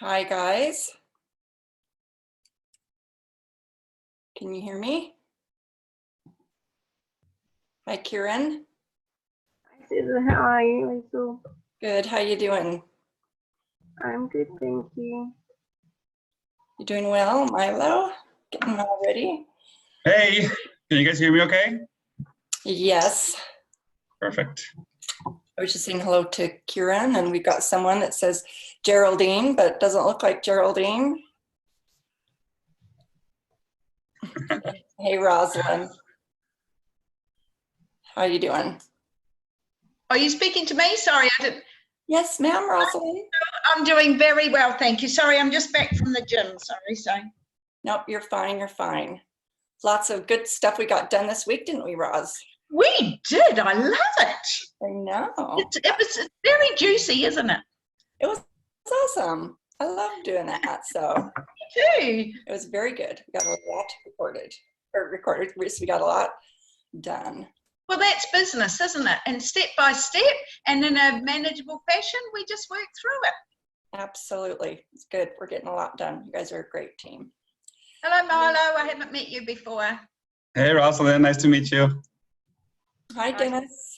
Hi, guys. Can you hear me? Hi, Kieran. Hi, Sisel. How are you, Leisel? Good. How you doing? I'm good, thank you. You doing well, Milo? Getting all ready? Hey, can you guys hear me okay? Yes. Perfect. I was just saying hello to Kieran, and we've got someone that says Geraldine, but doesn't look like Geraldine. Hey, Rosalind. How you doing? Are you speaking to me? Sorry, I didn't. Yes, ma'am, Rosalind. I'm doing very well, thank you. Sorry, I'm just back from the gym. Sorry. Nope, you're fine. You're fine. Lots of good stuff we got done this week, didn't we, Roz? We did. I love it. I know. It was very juicy, isn't it? It was awesome. I love doing that. So Me it was very good. We got a lot recorded. So we got a lot done. too. Well, that's business, isn't it? And step by step and in a manageable fashion, we just work through it. Absolutely. It's good. We're getting a lot done. You guys are a great team. Hello, Milo. I haven't met you before. Hey, Rosalind, nice to meet you. Hi, Dennis.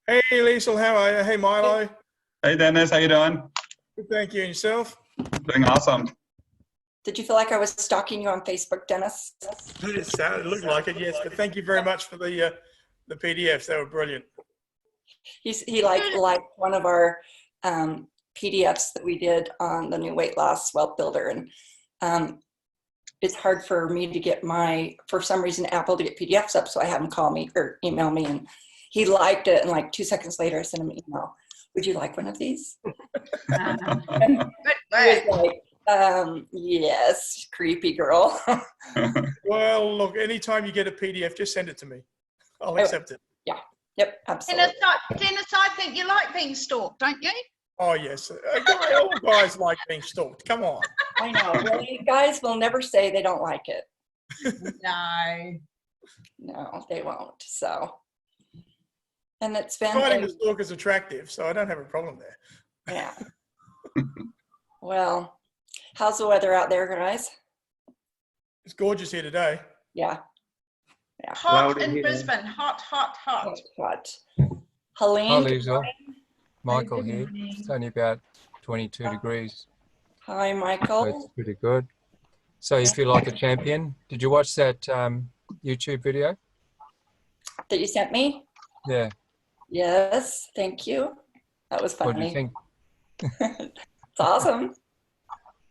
Hey, Leisel, how are you? Hey, Milo. Hey, Dennis, how you doing? Good, thank you. And yourself? Doing awesome. Did you feel like I was stalking you on Facebook, Dennis? It looked like it, yes. But thank you very much for the PDFs. They were brilliant. He liked one of our PDFs that we did on the new weight loss wealth builder, and it's hard for me to get for some reason, Apple to get PDFs up, so I have him call me or email me, and he liked it, and like 2 seconds later, I sent him an email. Would you like one of these? Good work. Like, yes, creepy girl. Well, look, anytime you get a PDF, just send it to me. I'll accept it. Yep, absolutely. Dennis, I think you like being stalked, don't you? Oh, yes. All guys like being stalked. Come on. I know. Really, guys will never say they don't like it. No, they won't. So, and it's been Finding the stalk is attractive, so I don't have a problem there. yeah. Well, how's the weather out there, guys? It's gorgeous here today. Yeah. Hot in Brisbane. Hot. Hot. Helene. Hi, Leisel. Michael here. It's only about 22 degrees. Hi, So Michael. it's pretty good. So you feel like a champion. Did you watch that YouTube video? That you sent me? Yeah. Yes, thank you. That was funny. What do you think? It's awesome.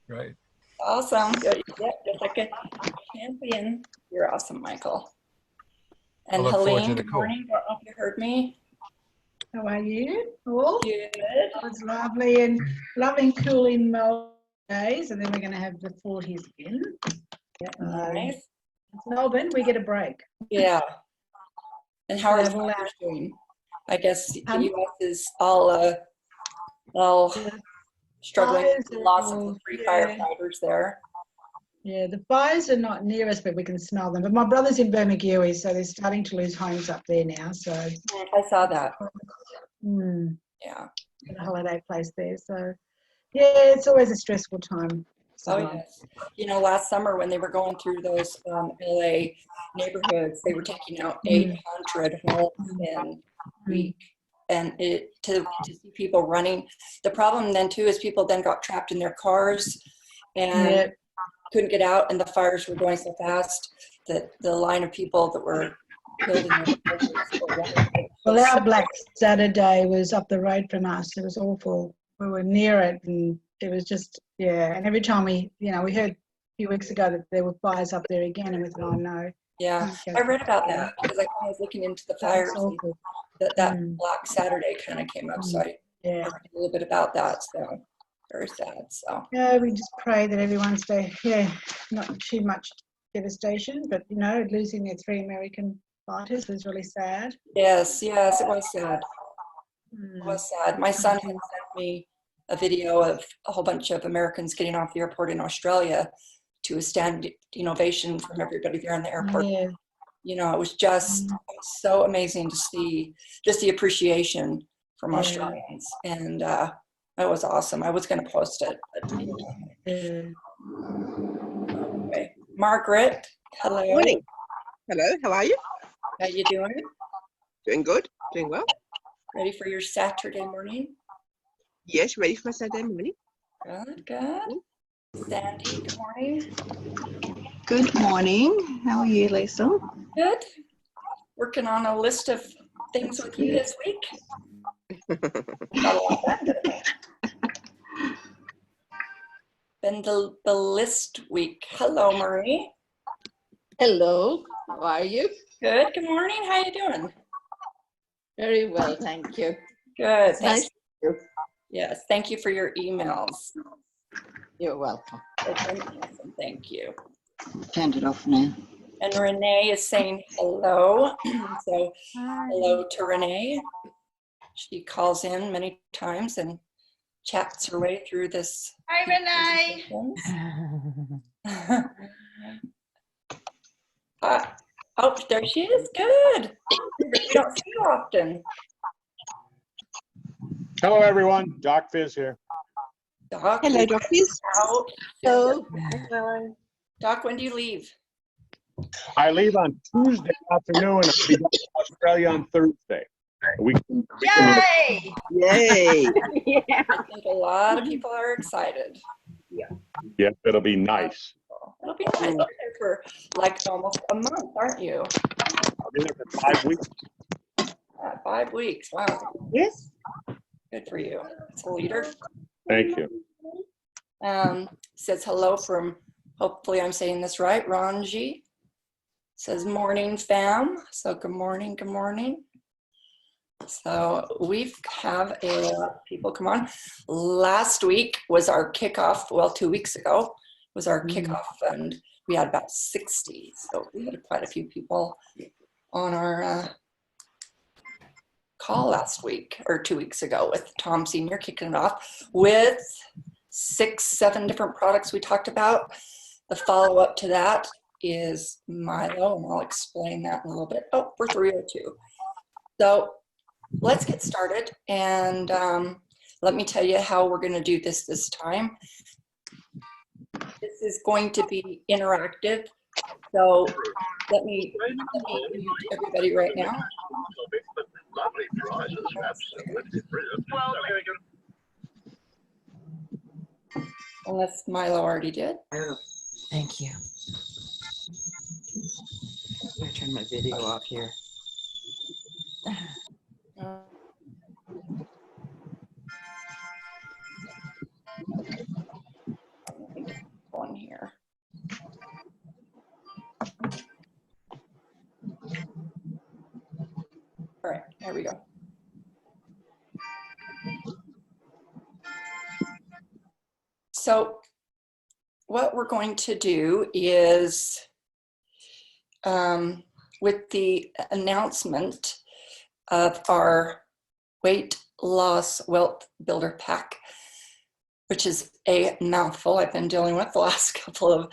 Great. Awesome. Yeah, just like a champion. You're awesome, Michael. And I look forward to Helene, the good call. morning. Don't know if you heard me. How are you all? Good. It was lovely and loving cool in Melbourne days, and then we're going to have the 40s again. Nice. It's Melbourne, we get a break. Yeah. And how are the Have all fires doing? I guess the Um, U.S. is all struggling with the fires loss are of all- the 3 yeah. firefighters there. Yeah, the fires are not near us, but we can smell them. But my brother's in Bermagui, so they're starting to lose homes up there now. So I saw that. Yeah. got a holiday place there. So yeah, it's always a stressful time. Oh, Summer. yes. You know, last summer when they were going through those LA neighborhoods, they were taking out 800 homes in a week. And to see people running. The problem then too is people then got trapped in their cars and Yeah. couldn't get out, and the fires were going so fast that the line of people that were killed in their cars were running. Well, our Black Saturday was up the road from us. It was awful. We were near it, and it was just, yeah. And every time we heard a few weeks ago that there were fires up there again, and we thought, oh no. Yeah, I read about that because I was looking into the fires. That's awful. That Black Saturday kind of came up, so I Yeah. heard a little bit about that. So very sad. So Yeah, we just pray that everyone not too much devastation, but losing their 3 American fighters was really sad. yes, it was sad. It was sad. My son had sent me a video of a whole bunch of Americans getting off the airport in Australia to a standing ovation from everybody there in the airport. Yeah. It was just so amazing to see just the appreciation from Yeah. Australians. And That was awesome. I was going to post it. But, Yeah. okay. Margaret, hello. Morning. Hello, how are you? How you doing? Doing good? Doing well? Ready for your Saturday morning? Yes, ready for Saturday morning? Good, good. Sandy, good morning. Good morning. How are you, Leisel? Good. Working on a list of things with you this week. Got a lot done. Been the list week. Hello, Marie. Hello, how are you? Good. Good morning. How you doing? Very well, thank you. Good. It's nice to meet you. Yes. Thank you for your emails. You're welcome. They've been awesome. Thank you. Turned it off now. And Renee is saying hello. So hello to Renee. She calls in many times and chats her way through this. Hi, Renee. Oh, there she is. Good. We don't see you often. Hello, everyone. Doc Fizz here. Doc. Hello, doctors. Out. So, Doc, when do you leave? I leave on Tuesday afternoon and I'll be back in Australia on Thursday. Yay! Yay. I think a lot of people are excited. Yes, it'll be nice. It'll be nice. You're there for like almost a month, aren't you? I'll be there for 5 weeks. 5 weeks. Wow. Yes. Good for you. It's a leader. Thank you. Says hello from, hopefully I'm saying this right, Ranji. Says morning fam. So good morning, good morning. So we have a lot of people come on. Last week was our kickoff, well, 2 weeks ago was our kickoff, and we had about 60. So we had quite a few people on our call last week or 2 weeks ago with Tom Sr. kicking it off with 6-7 different products we talked about. The follow-up to that is Milo, and I'll explain that in a little bit. Oh, we're 302. So let's get started, and let me tell you how we're going to do this time. This is going to be interactive, so let me mute everybody right now. Unless Milo already did. thank you. I'm going to turn my video off here. On here. All right, there we go. So what we're going to do is with the announcement of our weight loss wealth builder pack, which is a mouthful I've been dealing with the last couple of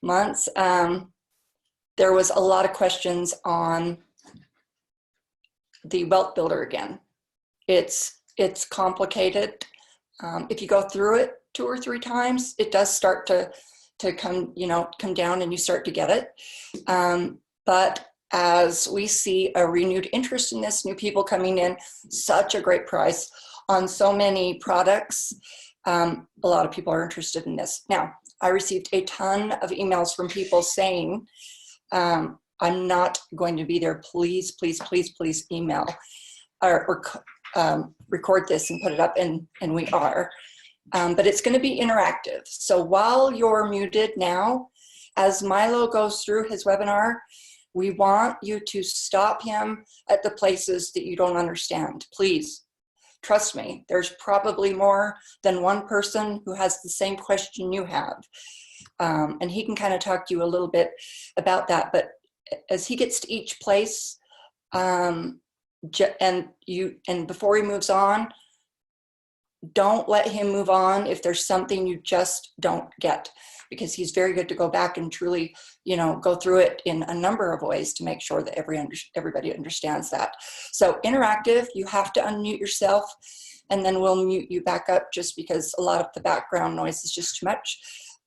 months. There was a lot of questions on the wealth builder again. It's complicated. If you go through it 2 or 3 times, it does start to come down and you start to get it. But as we see a renewed interest in this, new people coming in, such a great price on so many products, a lot of people are interested in this. Now, I received a ton of emails from people saying, I'm not going to be there. Please, please, please, please email or record this and put it up, and we are. But it's going to be interactive. So while you're muted now, as Milo goes through his webinar, we want you to stop him at the places that you don't understand. Please, trust me, there's probably more than one person who has the same question you have. And he can kind of talk to you a little bit about that. But as he gets to each place, and before he moves on, don't let him move on if there's something you just don't get, because he's very good to go back and truly, go through it in a number of ways to make sure that everybody understands that. So interactive, you have to unmute yourself. and then we'll mute you back up just because a lot of the background noise is just too much.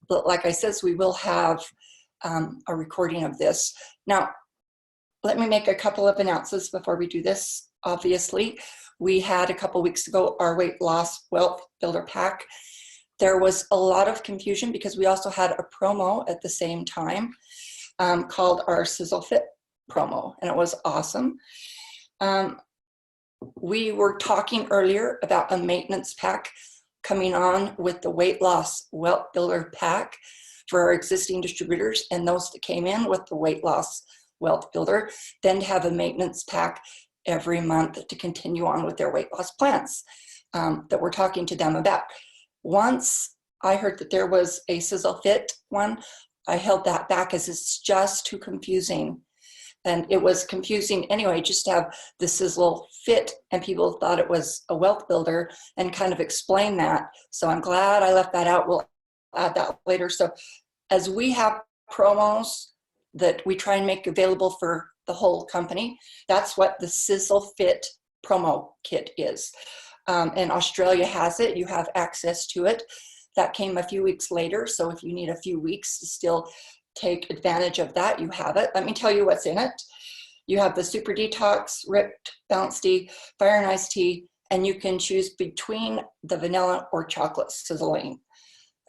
But like I said, we will have a recording of this. Now, let me make a couple of announcements before we do this. Obviously, we had a couple weeks ago our weight loss wealth builder pack. There was a lot of confusion because we also had a promo at the same time called our Sisel Fit promo, and it was awesome. We were talking earlier about a maintenance pack coming on with the weight loss wealth builder pack for our existing distributors and those that came in with the weight loss wealth builder, then to have a maintenance pack every month to continue on with their weight loss plans that we're talking to them about. Once I heard that there was a Sisel Fit one, I held that back as it's just too confusing. And it was confusing anyway, just to have the Sisel Fit, and people thought it was a wealth builder and kind of explain that. So I'm glad I left that out. We'll add that later. So as we have promos that we try and make available for the whole company, that's what the Sisel Fit promo kit is. And Australia has it. You have access to it. That came a few weeks later. So if you need a few weeks to still take advantage of that, you have it. Let me tell you what's in it. You have the Super Detox, Ripped, Bounce Tea, Fire and Ice Tea, and you can choose between the vanilla or chocolate sizzling.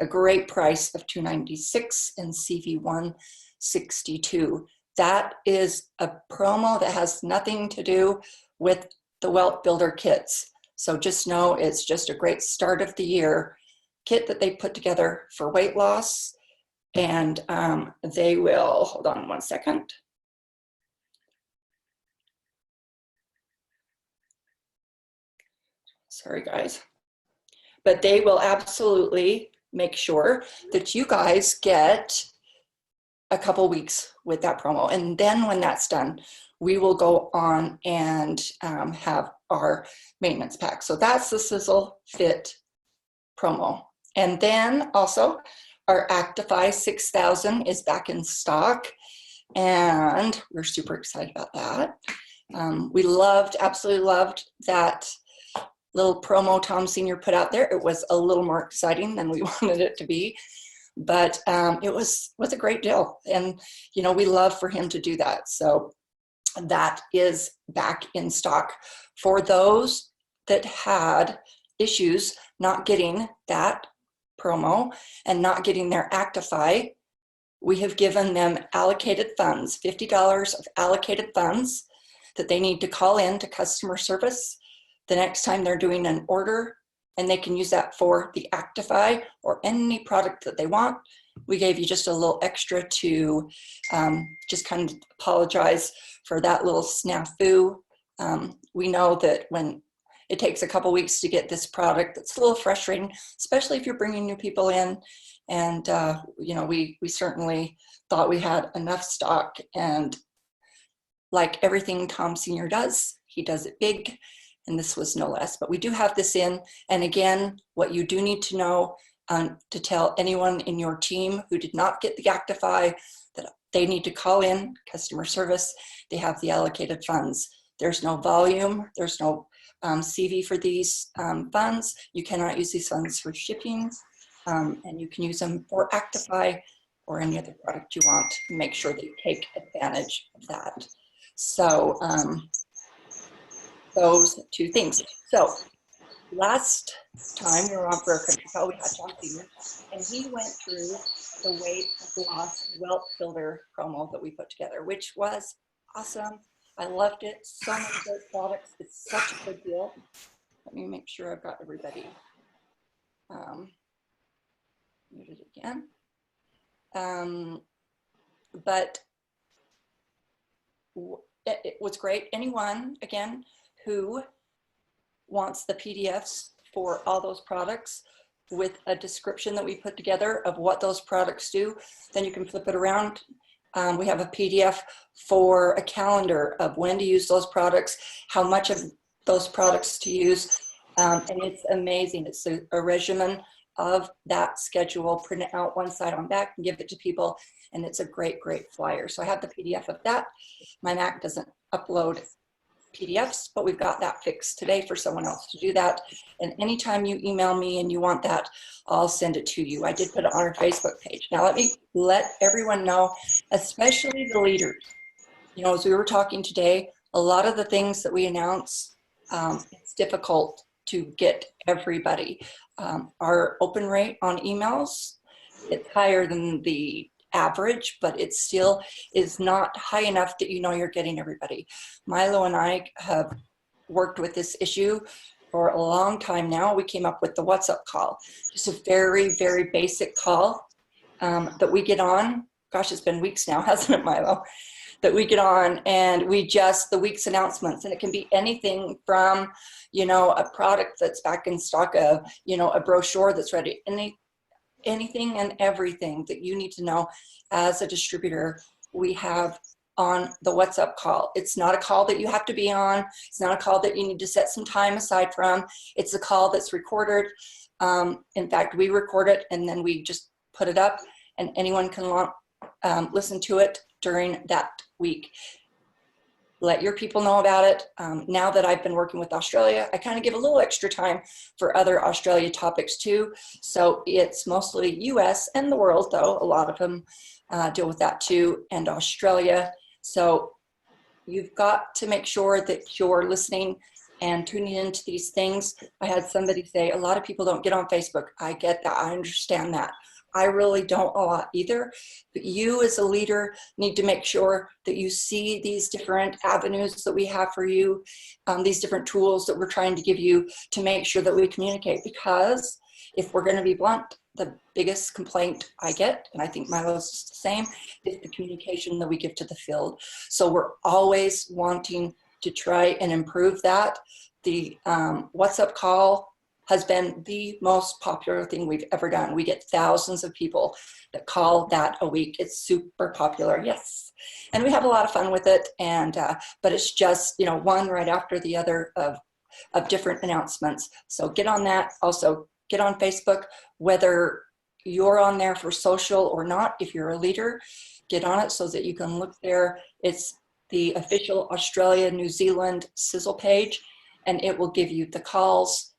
A great price of $2.96 and CV $162. That is a promo that has nothing to do with the Wealth Builder kits. So just know it's just a great start of the year kit that they put together for weight loss. And they will, hold on one second. Sorry, guys. But they will absolutely make sure that you guys get a couple weeks with that promo. And then when that's done, we will go on and have our maintenance pack. So that's the Sisel Fit promo. And then also our Actify 6000 is back in stock, and we're super excited about that. We absolutely loved that little promo Tom Sr. put out there. It was a little more exciting than we wanted it to be, but it was a great deal. And, you know, we love for him to do that. So that is back in stock for those that had issues not getting that promo and not getting their Actify. We have given them allocated funds, $50 of allocated funds that they need to call in to customer service the next time they're doing an order, and they can use that for the Actify or any product that they want. We gave you just a little extra to just kind of apologize for that little snafu. We know that when it takes a couple weeks to get this product, it's a little frustrating, especially if you're bringing new people in. And, you know, we certainly thought we had enough stock, and like everything Tom Sr. does, he does it big, and this was no less. But we do have this in. And again, what you do need to know to tell anyone in your team who did not get the Actify that they need to call in customer service. They have the allocated funds. There's no volume. There's no CV for these funds. You cannot use these funds for shipping, and you can use them for Actify or any other product you want. Make sure that you take advantage of that. So those two things. So last time we were on for a country call, we had Tom Sr., and he went through the weight loss wealth builder promo that we put together, which was awesome. I loved it. So many great products. It's such a good deal. Let me make sure I've got everybody muted again. But it was great. Anyone, again, who wants the PDFs for all those products with a description that we put together of what those products do, then you can flip it around. We have a PDF for a calendar of when to use those products, how much of those products to use, and it's amazing. It's a regimen of that schedule, print it out one side on back and give it to people, and it's a great, great flyer. So I have the PDF of that. My Mac doesn't upload PDFs, but we've got that fixed today for someone else to do that. And anytime you email me and you want that, I'll send it to you. I did put it on our Facebook page. Now let me let everyone know, especially the leaders. You know, as we were talking today, a lot of the things that we announce, it's difficult to get everybody. Our open rate on emails, it's higher than the average, but it still is not high enough that you know you're getting everybody. Milo and I have worked with this issue for a long time now. We came up with the What's Up call, just a very, very basic call that we get on. Gosh, it's been weeks now, hasn't it, Milo? That we get on and we just, the week's announcements, and it can be anything from, you know, a product that's back in stock, you know, a brochure that's ready, anything and everything that you need to know as a distributor, we have on the What's Up call. It's not a call that you have to be on. It's not a call that you need to set some time aside from. It's a call that's recorded. In fact, we record it and then we just put it up and anyone can listen to it during that week. Let your people know about it. Now that I've been working with Australia, I kind of give a little extra time for other Australia topics too. So it's mostly US and the world though. A lot of them deal with that too, and Australia. So you've got to make sure that you're listening and tuning into these things. I had somebody say, a lot of people don't get on Facebook. I get that, I understand that. I really don't a lot either, but you as a leader need to make sure that you see these different avenues that we have for you, these different tools that we're trying to give you to make sure that we communicate. Because if we're going to be blunt, the biggest complaint I get, and I think Milo's the same, is the communication that we give to the field. So we're always wanting to try and improve that. The What's Up call has been the most popular thing we've ever done. We get thousands of people that call that a week. It's super popular, yes. And we have a lot of fun with it. And but it's just, you know, one right after the other of different announcements. So get on that. Also get on Facebook, whether you're on there for social or not. If you're a leader, get on it so that you can look there. It's the official Australia, New Zealand Sisel page, and it will give you the calls,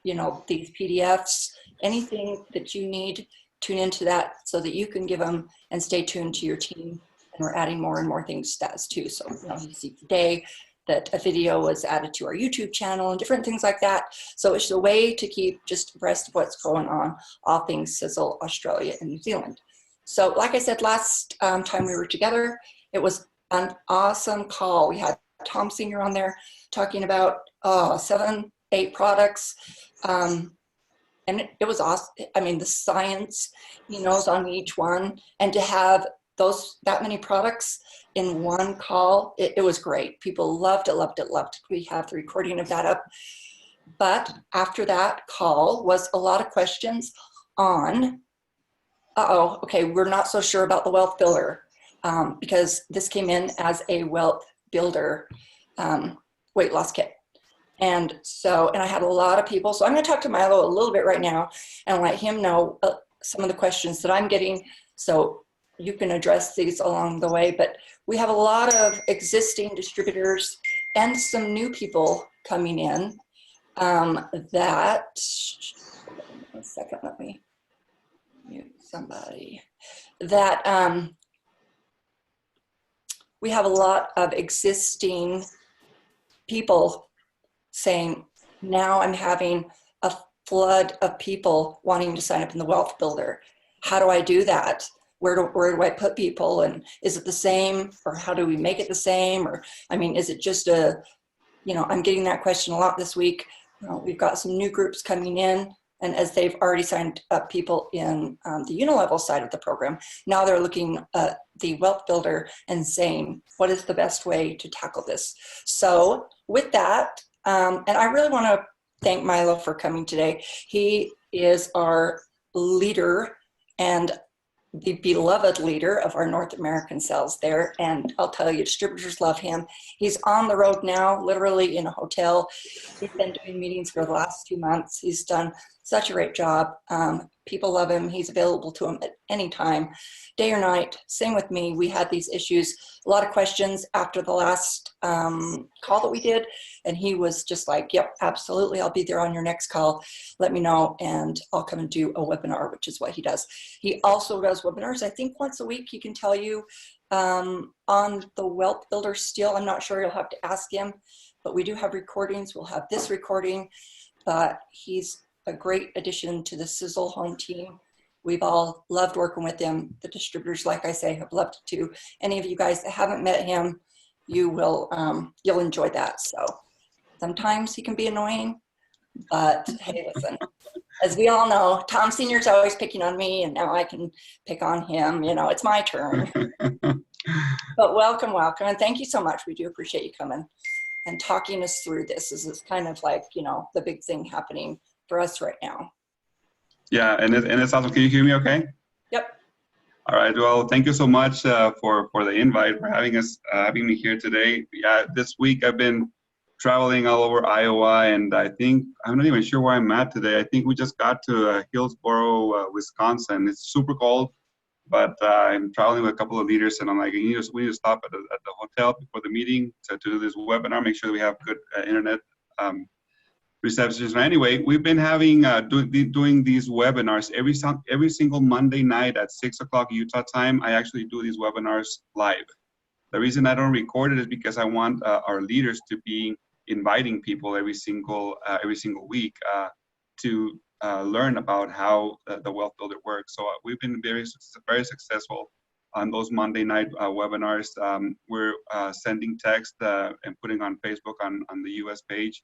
you know, these PDFs, anything that you need, tune into that so that you can give them and stay tuned to your team. And we're adding more and more things to that too. So, you know, you see today that a video was added to our YouTube channel and different things like that. So it's a way to keep just abreast of what's going on, all things Sisel, Australia and New Zealand. So like I said, last time we were together, it was an awesome call. We had Tom Senior on there talking about 7, 8 products. And it was awesome. I mean, the science he knows on each one, and to have that many products in one call, it was great. People loved it, loved it, loved it. We have the recording of that up. But after that call was a lot of questions on, okay, we're not so sure about the wealth builder, because this came in as a wealth builder weight loss kit. And so, and I had a lot of people, so I'm going to talk to Milo a little bit right now and let him know some of the questions that I'm getting, so you can address these along the way. But we have a lot of existing distributors and some new people coming in that, one second, let me mute somebody, that we have a lot of existing people saying, now I'm having a flood of people wanting to sign up in the Wealth Builder. How do I do that? Where do I put people? And is it the same, or how do we make it the same? Or, I mean, is it just a, you know, I'm getting that question a lot this week. You know, we've got some new groups coming in, and as they've already signed up people in the unilevel side of the program, now they're looking at the Wealth Builder and saying, what is the best way to tackle this? So with that, and I really want to thank Milo for coming today. He is our leader and the beloved leader of our North American sales there. And I'll tell you, distributors love him. He's on the road now, literally in a hotel. He's been doing meetings for the last 2 months. He's done such a great job People love him. He's available to them at any time, day or night. Same with me. We had these issues, a lot of questions after the last call that we did. And he was just like, yep, absolutely. I'll be there on your next call. Let me know and I'll come and do a webinar, which is what he does. He also does webinars, I think once a week. He can tell you on the Wealth Builder still. I'm not sure, you'll have to ask him, but we do have recordings. We'll have this recording, but he's a great addition to the Sisel home team. We've all loved working with him. The distributors, like I say, have loved it too. Any of you guys that haven't met him, you will, you'll enjoy that. So sometimes he can be annoying, but hey, listen, as we all know, Tom Sr.'s always picking on me, and now I can pick on him. You know, it's my turn. But welcome, welcome, and thank you so much. We do appreciate you coming and talking us through this. This is kind of like, you know, the big thing happening for us right now. Yeah, and it's awesome. Can you hear me okay? Yep. All right. Well, thank you so much for the invite, for having me here today. Yeah, this week I've been traveling all over Iowa, and I think I'm not even sure where I'm at today. I think we just got to Hillsboro, Wisconsin. It's super cold, but I'm traveling with a couple of leaders, and I'm like, we need to stop at the hotel before the meeting to do this webinar. Make sure we have good internet reception. So anyway, we've been having doing these webinars every single Monday night at 6 o'clock Utah time. I actually do these webinars live. The reason I don't record it is because I want our leaders to be inviting people every single week to learn about how the Wealth Builder works. So we've been very successful on those Monday night webinars. We're sending text and putting on Facebook on the US page.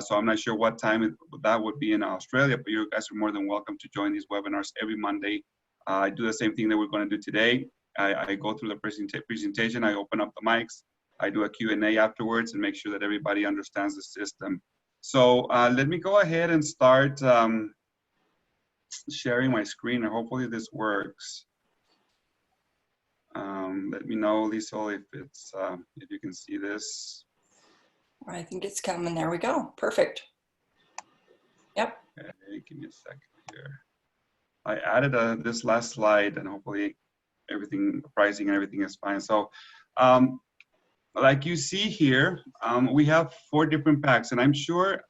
So I'm not sure what time that would be in Australia, but you guys are more than welcome to join these webinars every Monday. I do the same thing that we're going to do today. I go through the presentation, I open up the mics, I do a Q&A afterwards and make sure that everybody understands the system. So let me go ahead and start sharing my screen, and hopefully this works. Let me know, Leisel, if you can see this. I think it's coming. There we go. Perfect. Yep. Okay, give me a second here. I added this last slide, and hopefully everything, pricing and everything is fine. So like you see here, we have 4 different packs, and I'm sure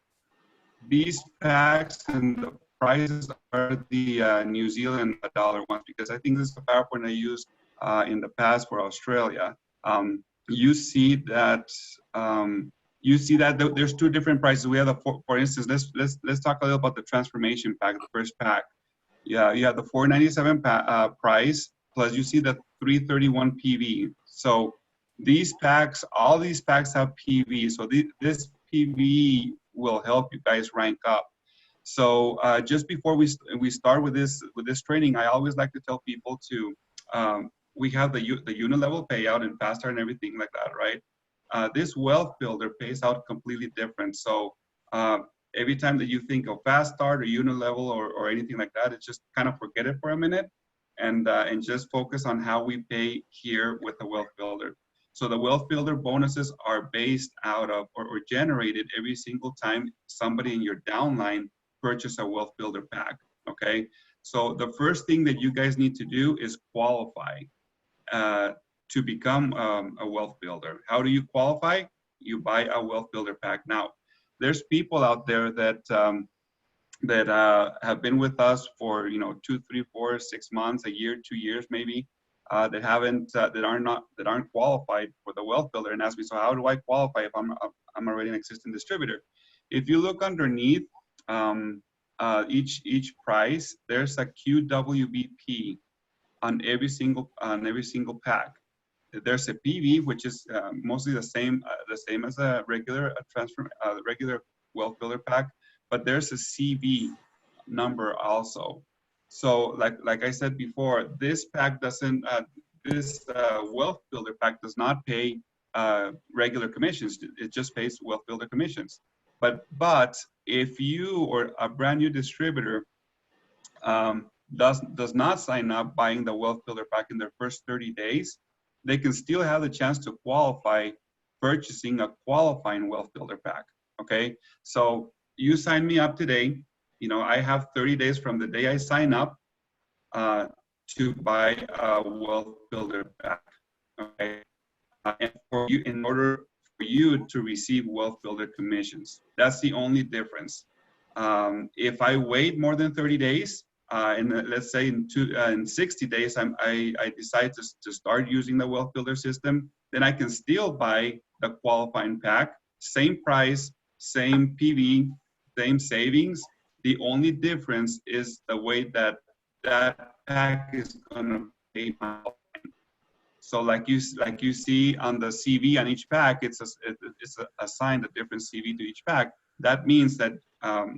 these packs and the prices are the New Zealand dollar ones, because I think this is the PowerPoint I used in the past for Australia. You see that there's 2 different prices. We have for instance, let's talk a little about the transformation pack, the first pack. Yeah, you have the $497 price, plus you see the 331 PV. So these packs, all these packs have PV. So this PV will help you guys rank up. So just before we start with this training, I always like to tell people to we have the unit level payout and fast start and everything like that, right? This Wealth Builder pays out completely different. So every time that you think of fast start or unit level or anything like that, it's just kind of forget it for a minute and just focus on how we pay here with the Wealth Builder. So the Wealth Builder bonuses are based out of or generated every single time somebody in your downline purchase a Wealth Builder pack, okay? So the first thing that you guys need to do is qualify to become a Wealth Builder. How do you qualify? You buy a Wealth Builder pack. Now, there's people out there that have been with us for 2, 3, 4, 6 months, a year, 2 years maybe, that aren't qualified for the Wealth Builder, and ask me, so how do I qualify if I'm already an existing distributor? If you look underneath each price, there's a QWBP on every single pack. There's a PV, which is mostly the same as a regular regular Wealth Builder pack, but there's a CV number also. So like I said before, this pack doesn't this Wealth Builder pack does not pay regular commissions. It just pays Wealth Builder commissions. But if you or a brand new distributor does not sign up buying the Wealth Builder pack in their first 30 days, they can still have the chance to qualify purchasing a qualifying Wealth Builder pack, okay? So you sign me up today, I have 30 days from the day I sign up to buy a Wealth Builder pack. Okay, and for you, in order for you to receive Wealth Builder commissions, that's the only difference. If I wait more than 30 days, and let's say in 60 days, I decide to start using the Wealth Builder system, then I can still buy the qualifying pack, same price, same PV, same savings. The only difference is the way that pack is going to pay my outline. So like you see on the CV on each pack, it's assigned a different CV to each pack. That means that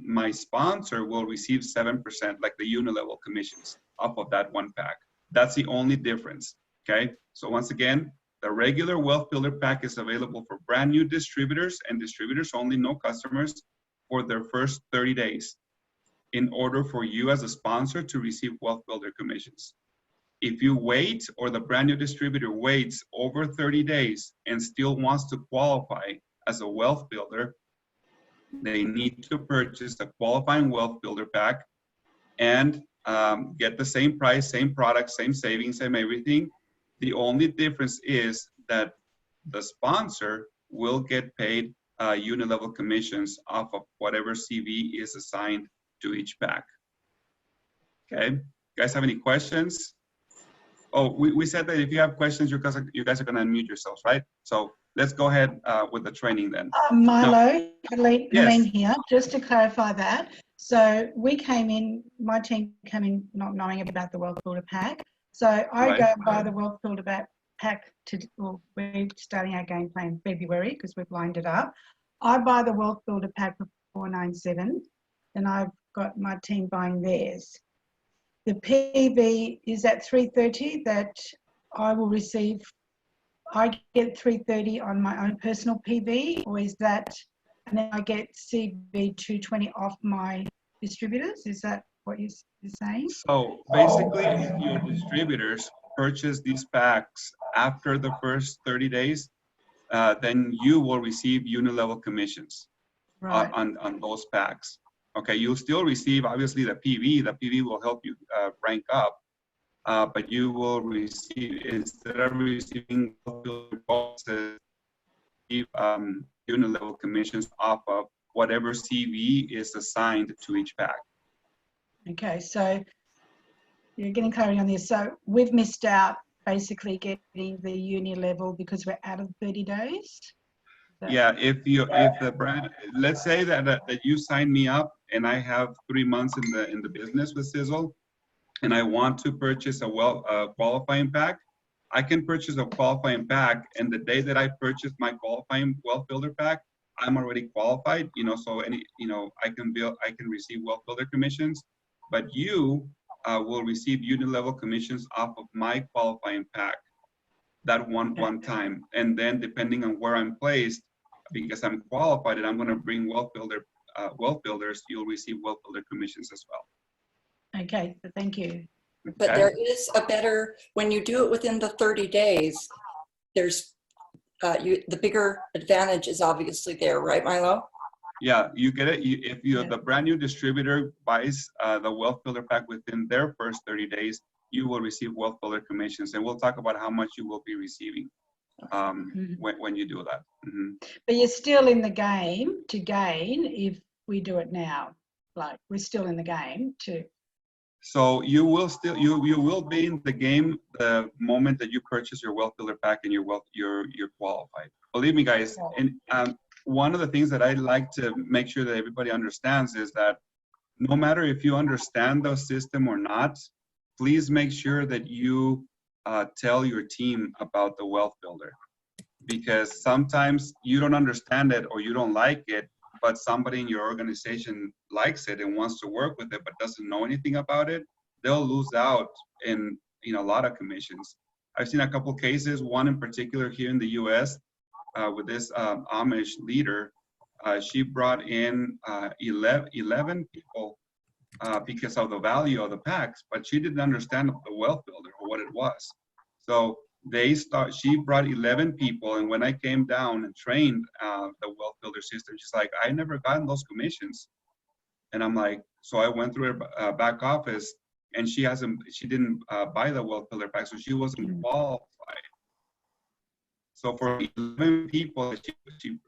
my sponsor will receive 7%, like the unilevel commissions, off of that one pack. That's the only difference. Okay. So once again, the regular Wealth Builder pack is available for brand new distributors and distributors only, no customers, for their first 30 days. In order for you as a sponsor to receive Wealth Builder commissions. If you wait, or the brand new distributor waits over 30 days and still wants to qualify as a Wealth Builder, they need to purchase a qualifying Wealth Builder pack and get the same price, same product, same savings, same everything. The only difference is that the sponsor will get paid unilevel commissions off of whatever CV is assigned to each pack. Okay, you guys have any questions? Oh, we said that if you have questions, you guys are going to unmute yourselves, right? So let's go ahead with the training then. Milo, Helene Yes. here, just to clarify that. So we came in, my team came in not knowing about the Wealth Builder pack. So I go buy the Wealth Builder pack we're starting our game plan in February because we've lined it up. I buy the Wealth Builder pack for $497, and I've got my team buying theirs. The PV is at $330 that I will receive. I get $330 on my own personal PV, or is that, and then I get CV $220 off my distributors? Is that what you're saying? So basically, if your distributors purchase these packs after the first 30 days, then you will receive unilevel commissions on those packs. Okay, you'll still receive, obviously, the PV. The PV will help you rank up, but you will receive, instead of receiving unilevel commissions off of whatever CV is assigned to each pack. Okay, so you're getting clarity on this. So we've missed out basically getting the uni level because we're out of 30 days. Yeah, if the brand, let's say that you sign me up and I have 3 months in the business with Sisel, and I want to purchase a qualifying pack, I can purchase a qualifying pack, and the day that I purchase my qualifying Wealth Builder pack, I'm already qualified. So I can receive Wealth Builder commissions, but you will receive unilevel commissions off of my qualifying pack. That one time, and then depending on where I'm placed, because I'm qualified and I'm going to bring Wealth Builders, you'll receive Wealth Builder commissions as well. Okay, thank you. But there is a better, when you do it within the 30 days, there's the bigger advantage is obviously there, right, Milo? Yeah, you get it. If the brand new distributor buys the Wealth Builder pack within their first 30 days, you will receive Wealth Builder commissions, and we'll talk about how much you will be receiving when you do that. But you're still in the game to gain if we do it now. Like, we're still in the game to. So you will still you will be in the game the moment that you purchase your Wealth Builder pack and you're qualified. Believe me, guys. And one of the things that I like to make sure that everybody understands is that no matter if you understand the system or not, please make sure that you tell your team about the Wealth Builder, because sometimes you don't understand it or you don't like it, but somebody in your organization likes it and wants to work with it but doesn't know anything about it. They'll lose out in a lot of commissions. I've seen a couple cases, one in particular here in the US with this Amish leader. She brought in 11 people because of the value of the packs, but she didn't understand the Wealth Builder or what it was. So she brought 11 people, and when I came down and trained the Wealth Builder system, she's like, I never gotten those commissions. And I'm like, so I went through her back office, and she didn't buy the Wealth Builder pack, so she wasn't qualified. So for 11 people that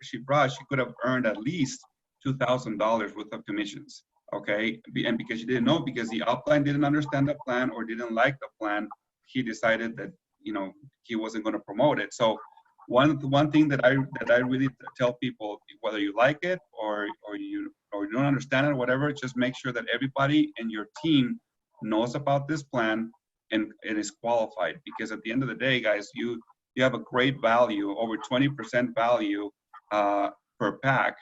she brought, she could have earned at least $2,000 worth of commissions. Okay, and because she didn't know, because the upline didn't understand the plan or didn't like the plan, he decided that he wasn't going to promote it. So one thing that I really tell people, whether you like it or you don't understand it or whatever, just make sure that everybody in your team knows about this plan and is qualified. Because at the end of the day, guys, you have a great value, over 20% value per pack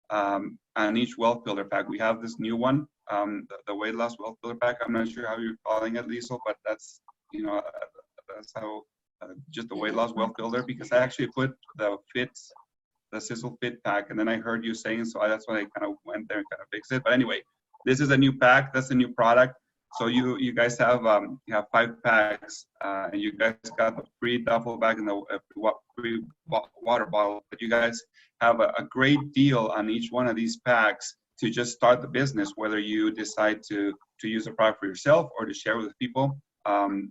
on each Wealth Builder pack. We have this new one, the Weight Loss Wealth Builder pack. I'm not sure how you're calling it, Liesel, but that's that's how just the Weight Loss Wealth Builder, because I actually put the Sisel Fit pack, and then I heard you saying, so that's why I kind of went there and kind of fixed it. But anyway, this is a new pack. That's a new product. So you guys have 5 packs, and you guys got the free duffel bag and the free water bottle. But you guys have a great deal on each one of these packs to just start the business. Whether you decide to use the product for yourself or to share with people,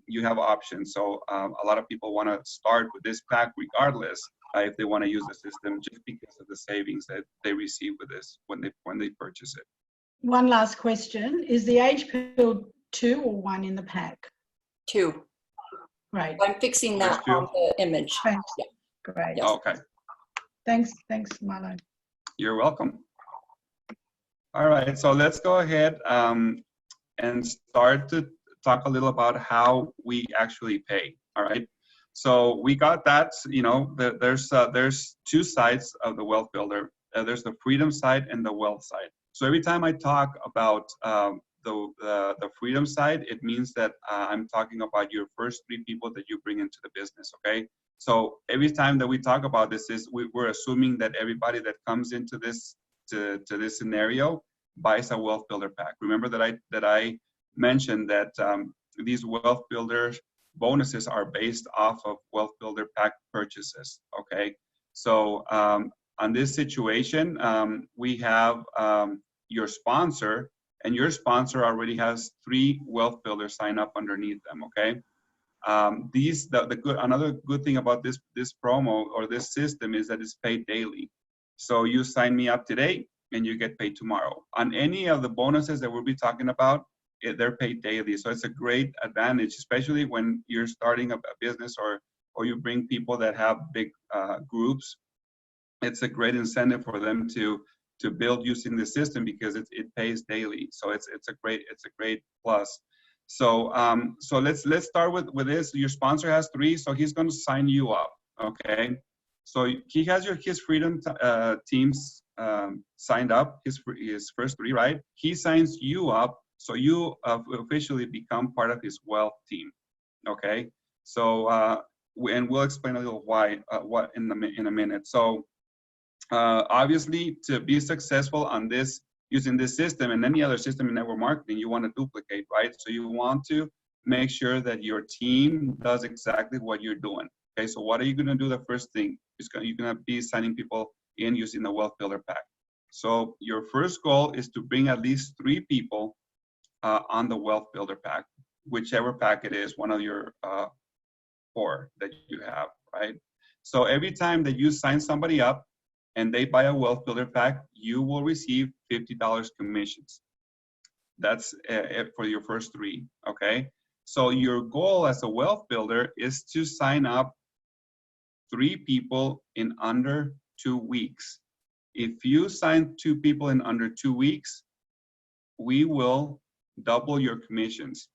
you have options. So a lot of people want to start with this pack regardless if they want to use the system, just because of the savings that they receive with this when they purchase it. One last question. Is the age pill 2 or 1 in the pack? 2. Right. I'm fixing that on the image. Thanks. Yeah. Great. Yes. Okay. Thanks, Milo. You're welcome. All right, so let's go ahead and start to talk a little about how we actually pay. All right. So we got that. There's 2 sides of the Wealth Builder. There's the freedom side and the wealth side. So every time I talk about the freedom side, it means that I'm talking about your first 3 people that you bring into the business. Okay. So every time that we talk about this, we're assuming that everybody that comes into this to this scenario buys a Wealth Builder pack. Remember that I mentioned that these Wealth Builder bonuses are based off of Wealth Builder pack purchases. Okay. So on this situation, we have your sponsor, and your sponsor already has 3 Wealth Builders sign up underneath them. Okay. Another good thing about this promo or this system is that it's paid daily. So you sign me up today and you get paid tomorrow. On any of the bonuses that we'll be talking about, they're paid daily. So it's a great advantage, especially when you're starting a business or you bring people that have big groups. It's a great incentive for them to build using the system because it pays daily. So it's a great plus. So let's start with this. Your sponsor has 3, so he's going to sign you up. Okay. So he has his freedom teams signed up, his first 3, right? He signs you up, so you officially become part of his wealth team. Okay. So and we'll explain a little why what in a minute. So obviously, to be successful on this, using this system and any other system in network marketing, you want to duplicate, right? So you want to make sure that your team does exactly what you're doing. Okay, so what are you going to do? The first thing is you're going to be signing people in using the Wealth Builder pack. So your first goal is to bring at least 3 people on the Wealth Builder pack, whichever pack it is, one of your 4 that you have, right? So every time that you sign somebody up and they buy a Wealth Builder pack, you will receive $50 commissions. That's for your first 3, okay? So your goal as a Wealth Builder is to sign up 3 people in under 2 weeks. If you sign 2 people in under 2 weeks, we will double your commissions,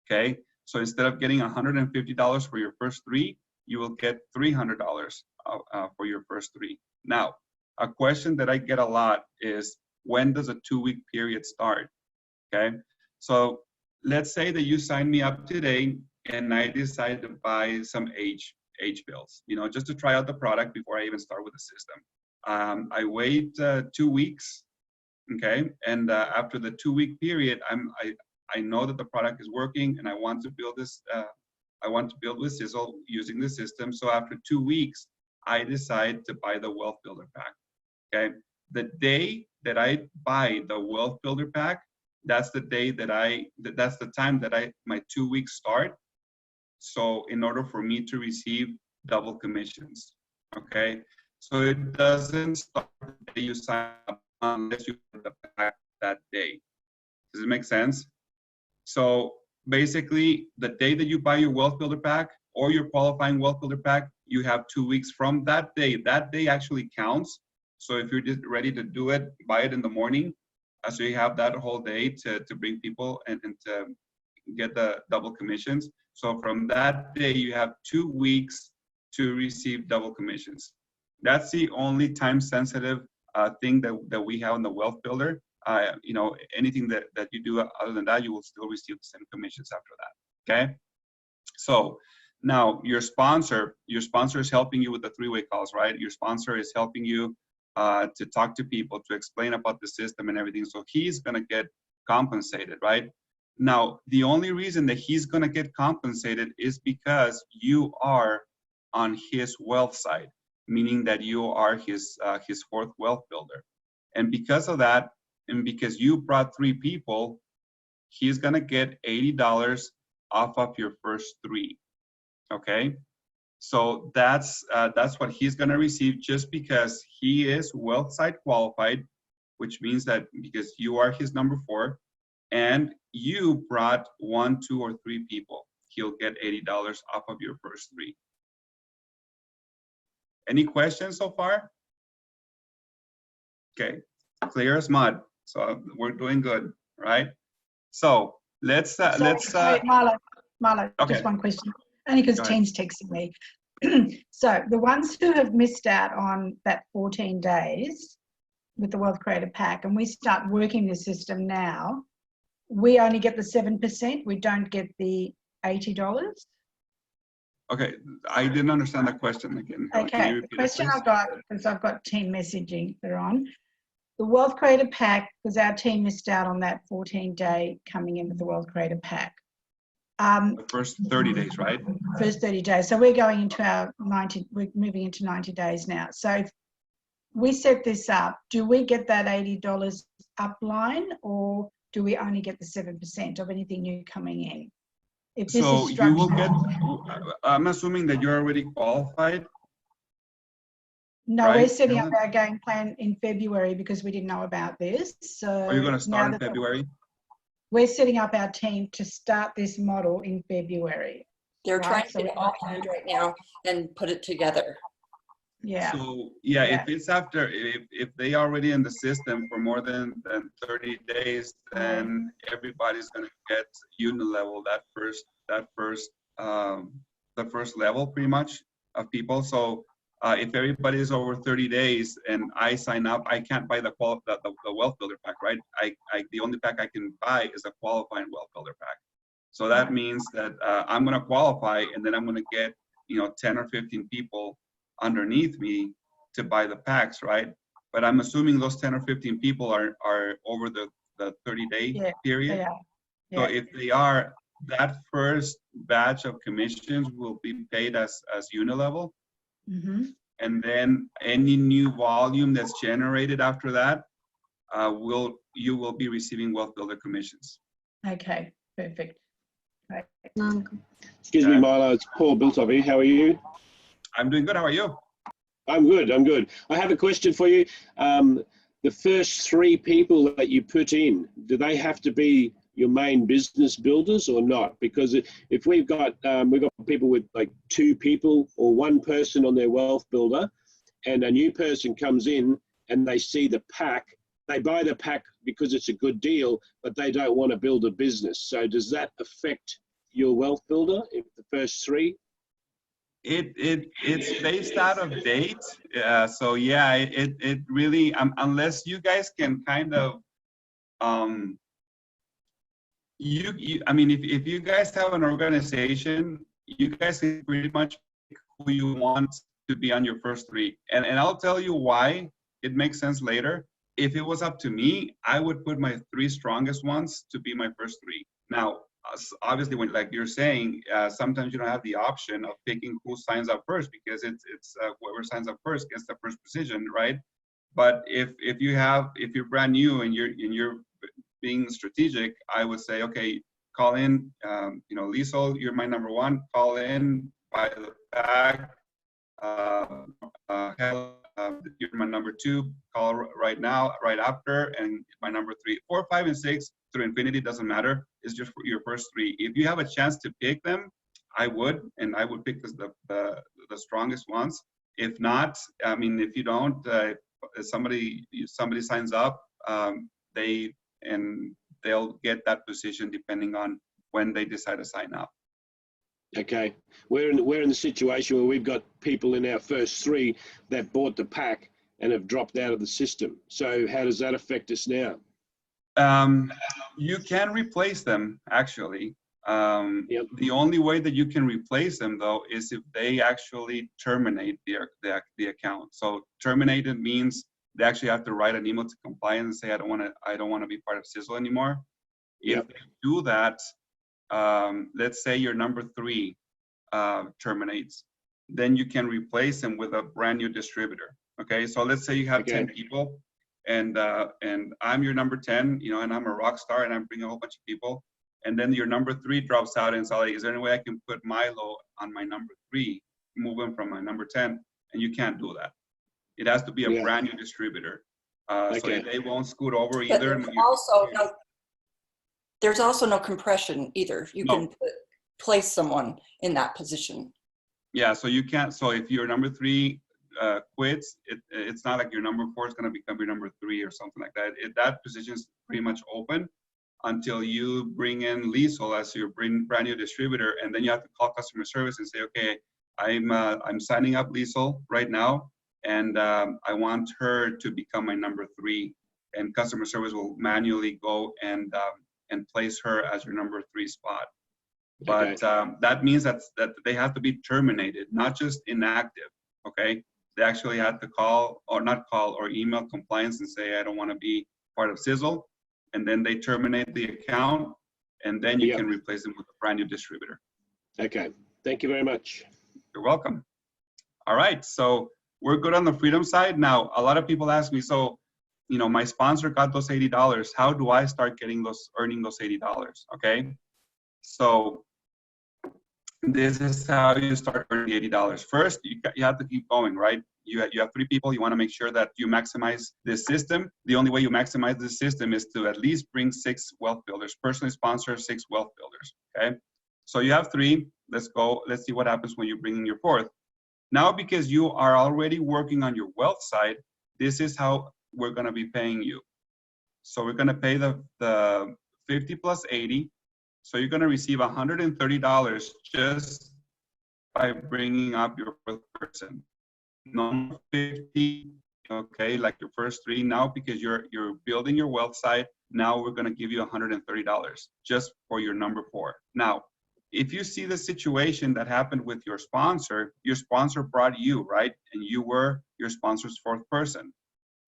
okay? So instead of getting $150 for your first 3, you will get $300 for your first 3. Now, a question that I get a lot is, when does a 2-week period start? Okay, so let's say that you sign me up today and I decide to buy some age bills, just to try out the product before I even start with the system. I wait 2 weeks, okay, and after the 2-week period, I know that the product is working and I want to build this. I want to build with Sisel using the system. So after 2 weeks, I decide to buy the Wealth Builder pack. Okay. The day that I buy the Wealth Builder pack, that's the day that's the time that my 2 weeks start. So in order for me to receive double commissions, okay? So it doesn't start the day you sign up unless you put the pack that day. Does it make sense? So basically, the day that you buy your Wealth Builder pack or your qualifying Wealth Builder pack, you have 2 weeks from that day. That day actually counts. So if you're just ready to do it, buy it in the morning. So you have that whole day to bring people and to get the double commissions. So from that day, you have 2 weeks to receive double commissions. That's the only time sensitive thing that we have in the Wealth Builder. You know, anything that you do other than that, you will still receive the same commissions after that, okay? So now your sponsor is helping you with the three-way calls, right? Your sponsor is helping you to talk to people, to explain about the system and everything. So he's gonna get compensated, right? Now, the only reason that he's gonna get compensated is because you are on his wealth side, meaning that you are his fourth wealth builder. And because of that, and because you brought 3 people, he's gonna get $80 off of your first 3, okay? So that's what he's gonna receive just because he is wealth side qualified, which means that because you are his number 4, and you brought 1, 2, or 3 people, he'll get $80 off of your first 3. Any questions so far? Okay, clear as mud. So we're doing good, right? So let's Sorry, Milo, okay. just one question. Only because Go ahead. Teen's texting me. So the ones who have missed out on that 14 days with the Wealth Creator Pack, and we start working the system now, we only get the 7%. We don't get the $80. Okay, I didn't understand the question again. Can you Okay, the repeat it, question please? I've got, because I've got team messaging they're on. The Wealth Creator Pack, because our team missed out on that 14-day coming in with the Wealth Creator Pack. The first 30 days, right? First 30 days. So we're going into we're moving into 90 days now. So if we set this up, do we get that $80 upline, or do we only get the 7% of anything new coming in? If this So is you will structured. get, I'm assuming that you're already qualified. No, right, we're setting up Helen? our game plan in February because we didn't know about this. So Are you gonna start now in that February? we're setting up our team to start this model in February. They're Right, trying to so get it all planned right now and put it together. Yeah. So yeah, Yeah. if it's after, if they already in the system for more than 30 days, then everybody's gonna get unilevel the first level pretty much of people. So if everybody is over 30 days and I sign up, I can't buy the Wealth Builder pack, right? The only pack I can buy is a qualifying Wealth Builder pack. So that means that I'm gonna qualify, and then I'm gonna get 10 or 15 people underneath me to buy the packs, right? But I'm assuming those 10 or 15 people are over the 30-day period. Yeah. So if they are, that first batch of commissions will be paid as unilevel. Mm-hmm. And then any new volume that's generated after that, you will be receiving Wealth Builder commissions. Okay, perfect. Right. Excuse me, Milo. It's Paul Biltovi. How are you? I'm doing good. How are you? I'm good. I'm good. I have a question for you. The first 3 people that you put in, do they have to be your main business builders or not? Because if we've got people with like 2 people or 1 person on their wealth builder, and a new person comes in and they see the pack, they buy the pack because it's a good deal, but they don't want to build a business. So does that affect your wealth builder if the first 3? It's based out of date. So yeah, it really, unless you guys can kind of, I mean, if you guys have an organization, you guys can pretty much pick who you want to be on your first 3. And I'll tell you why it makes sense later. If it was up to me, I would put my 3 strongest ones to be my first 3. Now, obviously, when like you're saying, sometimes you don't have the option of picking who signs up first, because it's whoever signs up first gets the first position, right? But if you're brand new and you're being strategic, I would say, okay, call in, Leisel, you're my number one, call in, buy the pack. You're my number two, call right now, right after, and my number 3, 4, 5, and 6 through infinity, doesn't matter. It's just for your first 3. If you have a chance to pick them, I would pick the strongest ones. If not, I mean, if you don't, if somebody signs up, they'll get that position depending on when they decide to sign up. Okay, we're in the situation where we've got people in our first 3 that bought the pack and have dropped out of the system. So how does that affect us now? You can replace them, actually. Yep. The only way that you can replace them, though, is if they actually terminate the account. So terminated means they actually have to write an email to compliance and say, I don't want to be part of Sisel anymore. Yep. If they do that, let's say your number 3 terminates, then you can replace them with a brand new distributor. Okay, so let's say you have 10 people, and I'm your number 10, and I'm a rock star, and I'm bringing a whole bunch of people, and then your number 3 drops out, and it's like, is there any way I can put Milo on my number 3, move him from my number 10? And you can't do that. It has to be a brand new distributor. So they won't scoot over either. But there's also no compression either. You can place someone in that position. Yeah, so you can't. So if your number 3 quits, it's not like your number 4 is going to become your number 3 or something like that. That position is pretty much open until you bring in Leisel as your brand new distributor, and then you have to call customer service and say, okay, I'm signing up Leisel right now, and I want her to become my number 3, and customer service will manually go and place her as your number 3 spot. But that means that they have to be terminated, not just inactive. Okay, they actually have to call or email compliance and say, I don't want to be part of Sisel, and then they terminate the account, and then you can replace them with a brand new distributor. Okay, thank you very much. You're welcome. All right, so we're good on the freedom side. Now, a lot of people ask me, so, my sponsor got those $80. How do I start earning those $80? Okay, so this is how you start earning $80. First, you have to keep going, right? You have 3 people. You want to make sure that you maximize this system. The only way you maximize this system is to at least bring 6 wealth builders, personally sponsor 6 wealth builders. Okay, so you have 3. Let's go. Let's see what happens when you bring in your 4th. Now, because you are already working on your wealth side, this is how we're going to be paying you. So we're going to pay the 50 plus 80. So you're going to receive $130 just by bringing up your 4th person. Number 50, okay, like your first 3 now, because you're building your wealth side. Now we're going to give you $130 just for your number 4. Now, if you see the situation that happened with your sponsor brought you, right? And you were your sponsor's 4th person,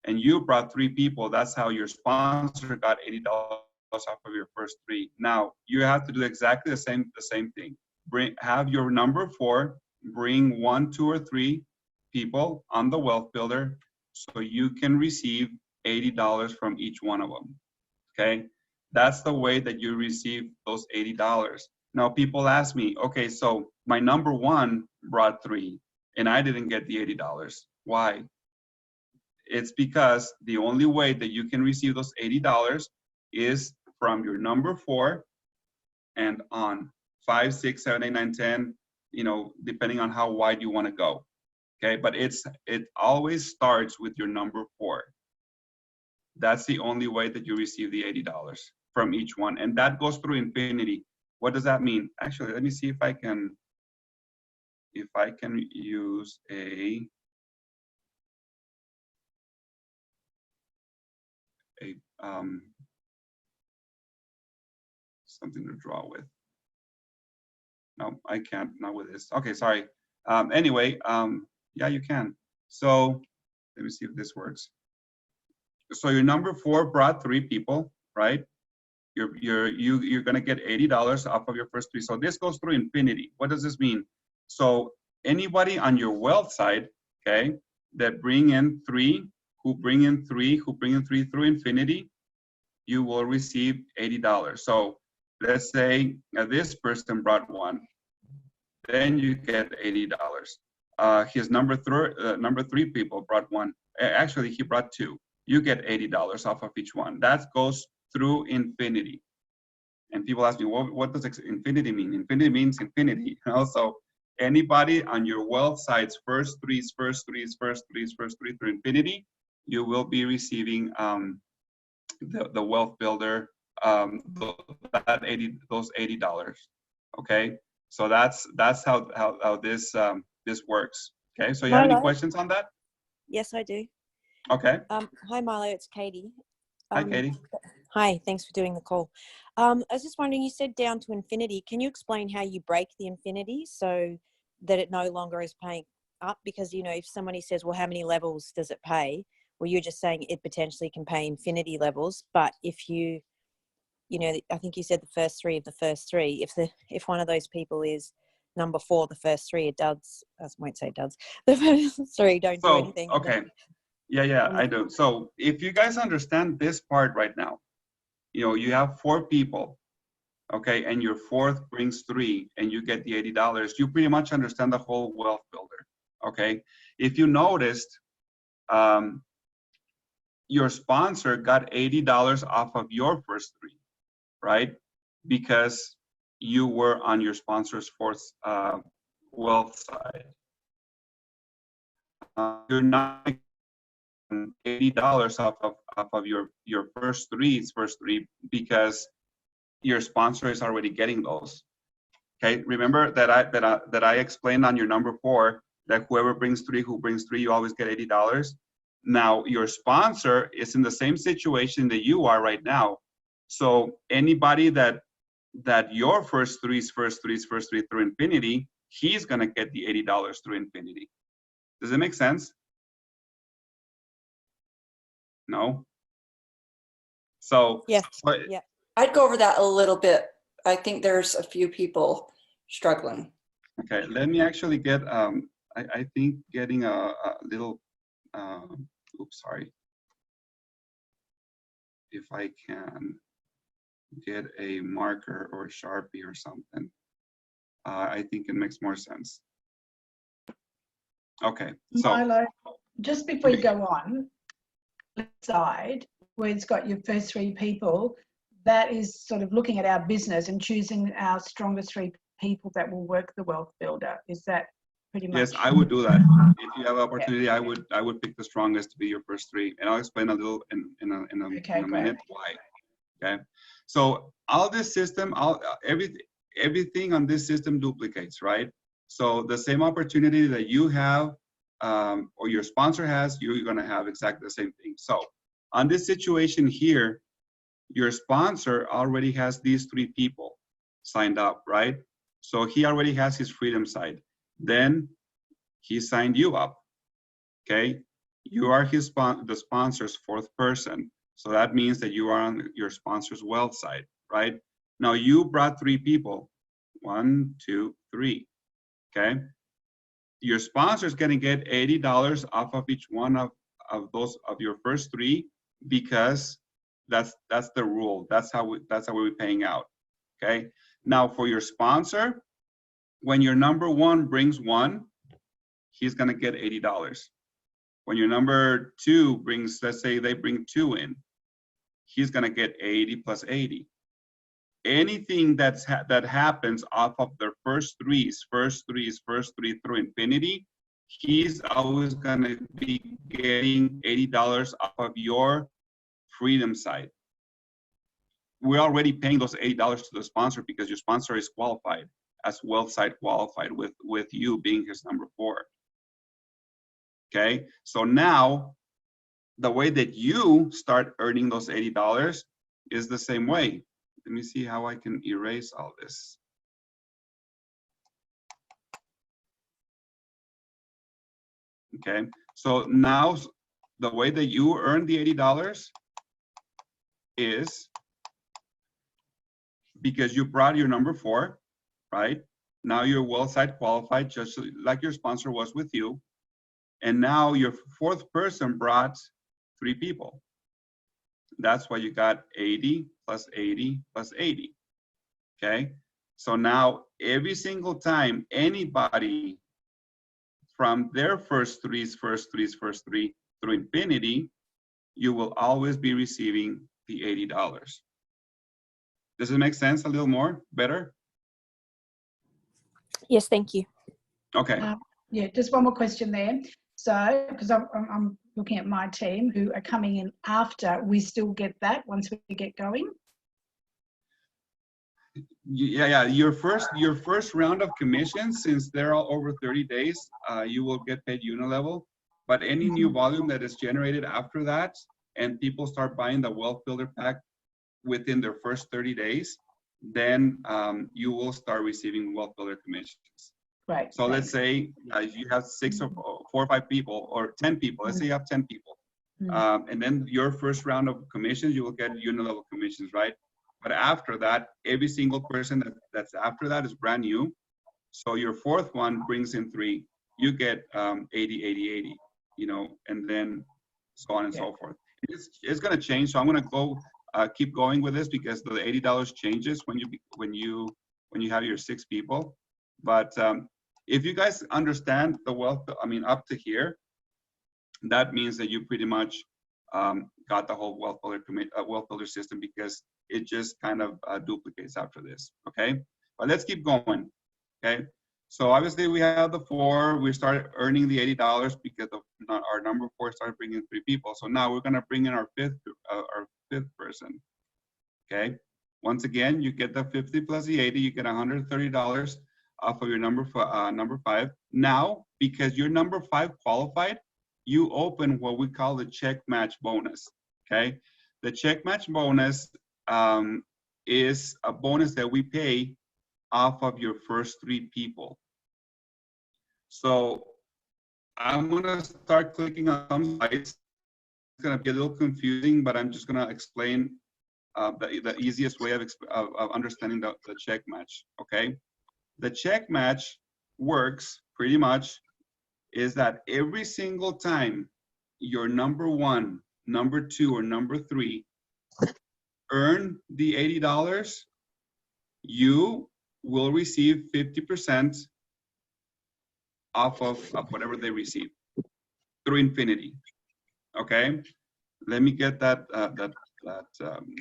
and you brought 3 people. That's how your sponsor got $80 off of your first 3. Now you have to do exactly the same thing. Have your number 4 bring 1, 2, or 3 people on the wealth builder, so you can receive $80 from each one of them. Okay, that's the way that you receive those $80. Now people ask me, okay, so my number 1 brought 3 and I didn't get the $80. Why? It's because the only way that you can receive those $80 is from your number 4 and on 5, 6, 7, 8, 9, 10, depending on how wide you want to go. Okay, but it always starts with your number 4. That's the only way that you receive the $80 from each one, and that goes through infinity. What does that mean? Actually, let me see if I can use something to draw with. No, I can't, not with this. Okay, sorry. Anyway, yeah, you can. So let me see if this works. So your number 4 brought 3 people, right? You're gonna get $80 off of your first 3. So this goes through infinity. What does this mean? So anybody on your wealth side, okay, that bring in 3 who bring in three through infinity, you will receive $80. So let's say this person brought one, then you get $80. His number three people brought one. Actually, he brought two. You get $80 off of each one. That goes through infinity. And people ask me, well, what does infinity mean? Infinity means infinity. So anybody on your wealth side's first three through infinity, you will be receiving the wealth builder, those $80. Okay, so that's how this this works. Okay, so you have any Milo? questions on that? Yes, I do. Okay. Hi, Milo. It's Katie. Hi, Katie. Hi. Thanks for doing the call. I was just wondering, you said down to infinity. Can you explain how you break the infinity so that it no longer is paying up? Because, you know, if somebody says, well, how many levels does it pay? Well, you're just saying it potentially can pay infinity levels. But if you know, I think you said the first three of the first three. If one of those people is number 4, the first three, it does. I won't say does. The first three don't do anything. Okay. Yeah, I do. So if you guys understand this part right now, you know, you have 4 people, okay, and your fourth brings 3 and you get the $80, you pretty much understand the whole wealth builder, okay? If you noticed, your sponsor got $80 off of your first 3, right? Because you were on your sponsor's fourth wealth side. You're not $80 off of your first three because your sponsor is already getting those. Okay, remember that I explained on your number 4 that whoever brings 3, you always get $80. Now your sponsor is in the same situation that you are right now. So anybody that your first three through infinity, he's gonna get the $80 through infinity. Does it make sense? No? So yes, yeah. I'd go over that a little bit. I think there's a few people struggling. Okay, let me actually get, I think getting a little, oops, sorry. If I can get a marker or a Sharpie or something, I think it makes more sense. Okay, so. Milo, just before you go on, left side, where it's got your first 3 people, that is sort of looking at our business and choosing our strongest 3 people that will work the wealth builder. Is that pretty much? Yes, I would do that. If you have opportunity, yeah. I would pick the strongest to be your first 3, and I'll explain a little in a minute why. Okay, so all this system, everything on this system duplicates, right? So the same opportunity that you have or your sponsor has, you're gonna have exactly the same thing. So on this situation here, your sponsor already has these 3 people signed up, right? So he already has his freedom side. Then he signed you up, okay? You are the sponsor's 4th person. So that means that you are on your sponsor's wealth side, right? Now you brought 3 people, 1, 2, 3, okay? Your sponsor is gonna get $80 off of each one of your first 3 because that's the rule. That's how we're paying out, okay? Now for your sponsor, when your number 1 brings 1, he's gonna get $80. When your number 2 brings, let's say they bring 2 in, he's gonna get 80 plus 80. Anything that happens off of their first three through infinity, he's always gonna be getting $80 off of your freedom side. We're already paying those $80 to the sponsor because your sponsor is qualified as wealth side qualified with you being his number 4. Okay, so now the way that you start earning those $80 is the same way. Let me see how I can erase all this. Okay, so now the way that you earn the $80 is because you brought your number 4, right? Now you're wealth side qualified, just like your sponsor was with you. And now your 4th person brought 3 people. That's why you got 80 plus 80 plus 80. Okay. So now every single time anybody from their first three through infinity, you will always be receiving the $80. Does it make sense a little more better? Yes, thank you. Okay. Yeah, just one more question there. So, because I'm looking at my team who are coming in after, we still get that once we get going? Yeah. Your first round of commissions, since they're all over 30 days, you will get paid unilevel. But any new volume that is generated after that, and people start buying the Wealth Builder pack within their first 30 days, then you will start receiving Wealth Builder commissions. Right. So let's say you have 6 or 4 or 5 people, or 10 people. Let's say you have 10 people. And then your first round of commissions, you will get unilevel commissions, right? But after that, every single person that's after that is brand new. So your fourth one brings in 3. You get 80, 80, 80, you know, and then so on and so forth. It's going to change. So I'm going to go keep going with this because the $80 changes when you have your 6 people. But if you guys understand the wealth, I mean, up to here, that means that you pretty much got the whole wealth builder system, because it just kind of duplicates after this. Okay, but let's keep going. Okay, so obviously we have the 4. We started earning the $80 because of our number 4 started bringing 3 people. So now we're gonna bring in our fifth person. Okay, once again, you get the 50 plus the 80. You get $130 off of your number 5. Now, because you're number 5 qualified, you open what we call the check match bonus. Okay, the check match bonus is a bonus that we pay off of your first 3 people. So I'm gonna start clicking on some sites. It's gonna be a little confusing, but I'm just gonna explain the easiest way of understanding the check match. Okay, the check match works pretty much is that every single time your number 1, number 2, or number 3 earn the $80, you will receive 50% off of whatever they receive through infinity. Okay, let me get that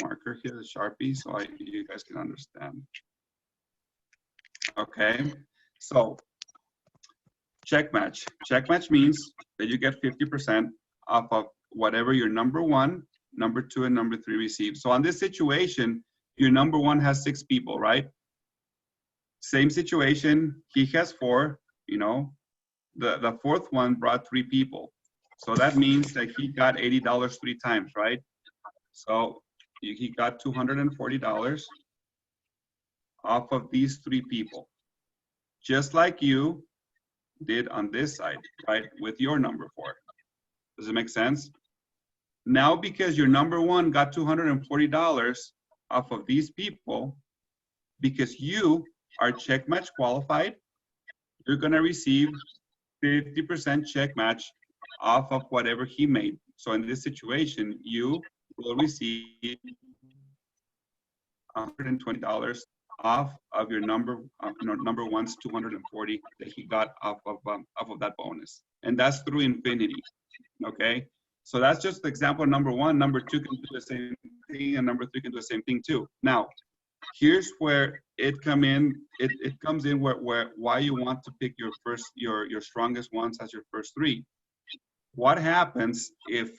marker here, the Sharpie, so you guys can understand. Okay, so check match. Check match means that you get 50% off of whatever your number 1, number 2, and number 3 receive. So on this situation, your number 1 has 6 people, right? Same situation, he has 4, you know, the fourth one brought 3 people. So that means that he got $80 3 times, right? So he got $240 off of these 3 people, just like you did on this side, right, with your number 4. Does it make sense? Now, because your number 1 got $240 off of these people, because you are check match qualified, you're gonna receive 50% check match off of whatever he made. So in this situation, you will receive $120 off of your number 1's 240 that he got off of that bonus, and that's through infinity. Okay, so that's just example number 1. Number 2 can do the same thing, and number 3 can do the same thing too. Now, here's where it comes in why you want to pick your strongest ones as your first 3. What happens if,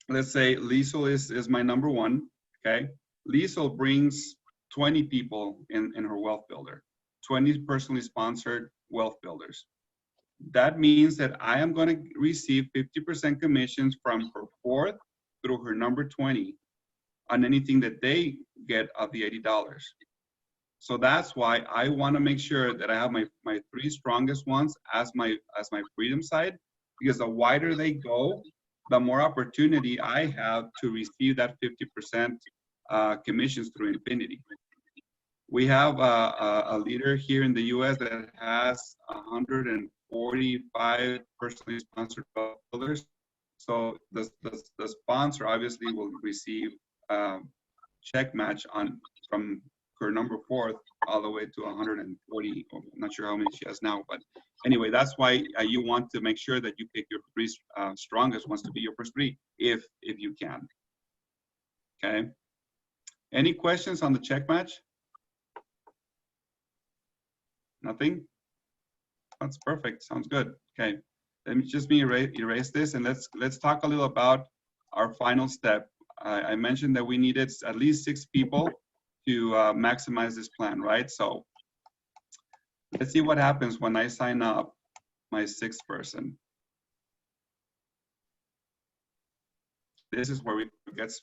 let's say, Leisel is my number 1, okay? Leisel brings 20 people in her wealth builder, 20 personally sponsored wealth builders. That means that I am going to receive 50% commissions from her 4th through her number 20 on anything that they get of the $80. So that's why I want to make sure that I have my 3 strongest ones as my freedom side, because the wider they go, the more opportunity I have to receive that 50% commissions through infinity. We have a leader here in the US that has 145 personally sponsored builders. So the sponsor obviously will receive check match on from her number 4th all the way to 140. I'm not sure how many she has now, but anyway, that's why you want to make sure that you pick your 3 strongest ones to be your first 3, if you can. Okay. Any questions on the check match? Nothing? That's perfect. Sounds good. Okay. Let me just erase this, and let's talk a little about our final step. I mentioned that we needed at least 6 people to maximize this plan, right? So let's see what happens when I sign up my 6th person. This is where it gets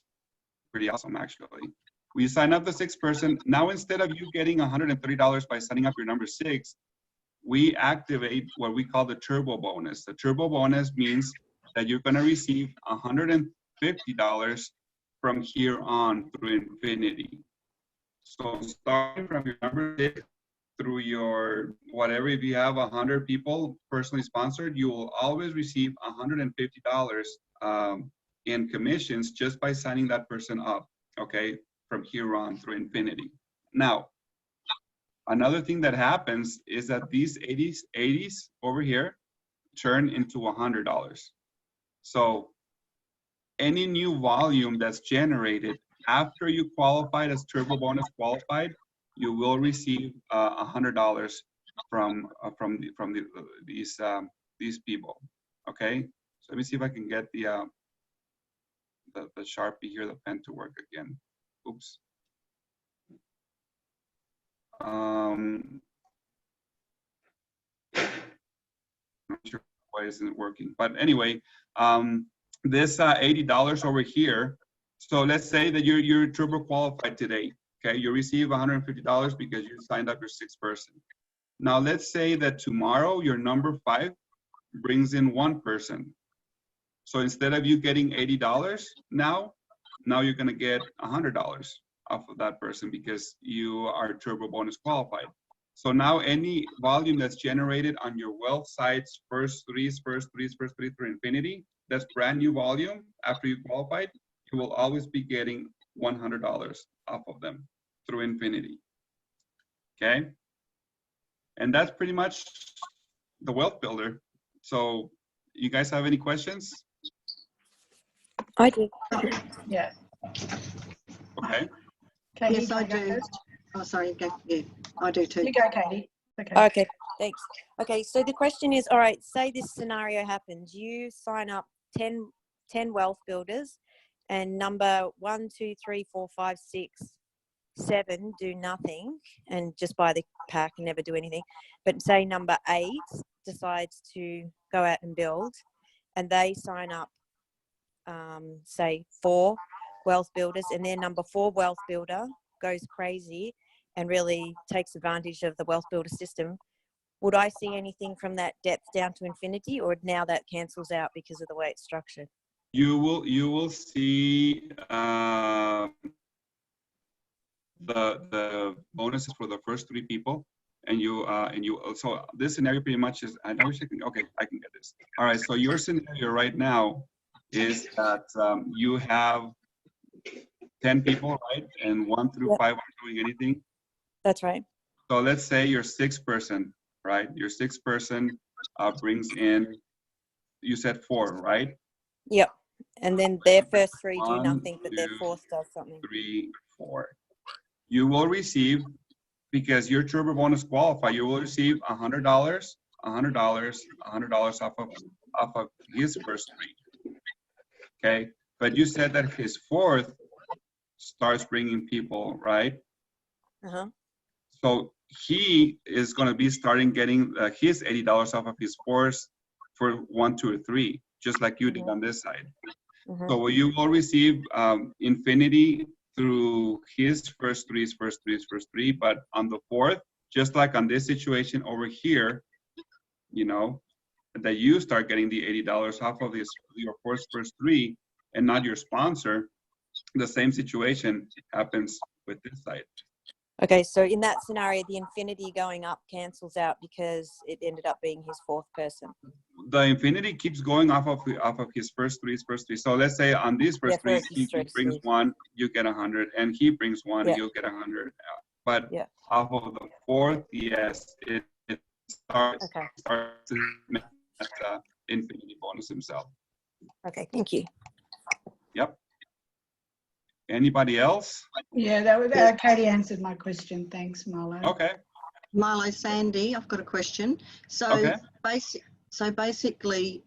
pretty awesome, actually. We sign up the 6th person. Now, instead of you getting $130 by signing up your number 6, we activate what we call the turbo bonus. The turbo bonus means that you're going to receive $150 from here on through infinity. So starting from your number 6 through your whatever, if you have 100 people personally sponsored, you will always receive $150 in commissions just by signing that person up, okay, from here on through infinity. Now, another thing that happens is that these 80s over here turn into $100. So any new volume that's generated after you qualified as turbo bonus qualified, you will receive $100 from these people. Okay, so let me see if I can get the Sharpie here, the pen to work again. Oops. Not sure why isn't it working, but anyway, this $80 over here. So let's say that you're turbo qualified today. Okay, you receive $150 because you signed up your 6th person. Now let's say that tomorrow your number 5 brings in 1 person. So instead of you getting $80 now you're gonna get $100 off of that person because you are turbo bonus qualified. So now any volume that's generated on your wealth sites, first three through infinity, that's brand new volume after you qualified, you will always be getting $100 off of them through infinity. Okay? And that's pretty much the wealth builder. So you guys have any questions? I do. Yeah. Okay. Katie, Yes, I do. Oh, sorry. Okay. Yeah, I do too. You go, Katie. Okay. Okay, thanks. Okay, so the question is, all right, say this scenario happens. You sign up 10 wealth builders and number 1, 2, 3, 4, 5, 6, 7 do nothing and just buy the pack and never do anything. But say number 8 decides to go out and build and they sign up, say 4 wealth builders, and their number 4 wealth builder goes crazy and really takes advantage of the wealth builder system. Would I see anything from that depth down to infinity, or now that cancels out because of the way it's structured? You will see the bonuses for the first 3 people, and you so this scenario pretty much is, I wish I can, okay, I can get this. All right, so your scenario right now is that you have 10 people, right? And 1 through 5 aren't doing anything. That's right. So let's say your 6th person, right? Your 6th person brings in, you said 4, right? Yep. And then their first 3 do 1, nothing, but their 2, 4th does something. 3, 4. You will receive, because you're turbo bonus qualified, you will receive $100 off of his first 3. Okay, but you said that his 4th starts bringing people, right? Uh-huh. So he is going to be starting getting his $80 off of his 4th for 1, 2, or 3, just like you did on this side. So you will receive infinity through his first 3, but on the 4th, just like on this situation over here, you know, that you start getting the $80 off of your first 3 and not your sponsor, the same situation happens with this side. Okay, so in that scenario, the infinity going up cancels out because it ended up being his fourth person. The infinity keeps going off of his first three. So let's say on these first three, he brings one, you get 100, and he brings one, you'll get 100. But off of the fourth, yes, it starts to make that infinity bonus himself. Okay, thank you. Yep. Anybody else? Yeah, that was Katie answered my question. Thanks, Milo. Okay. Milo, Sandy, I've got a question. So, basically,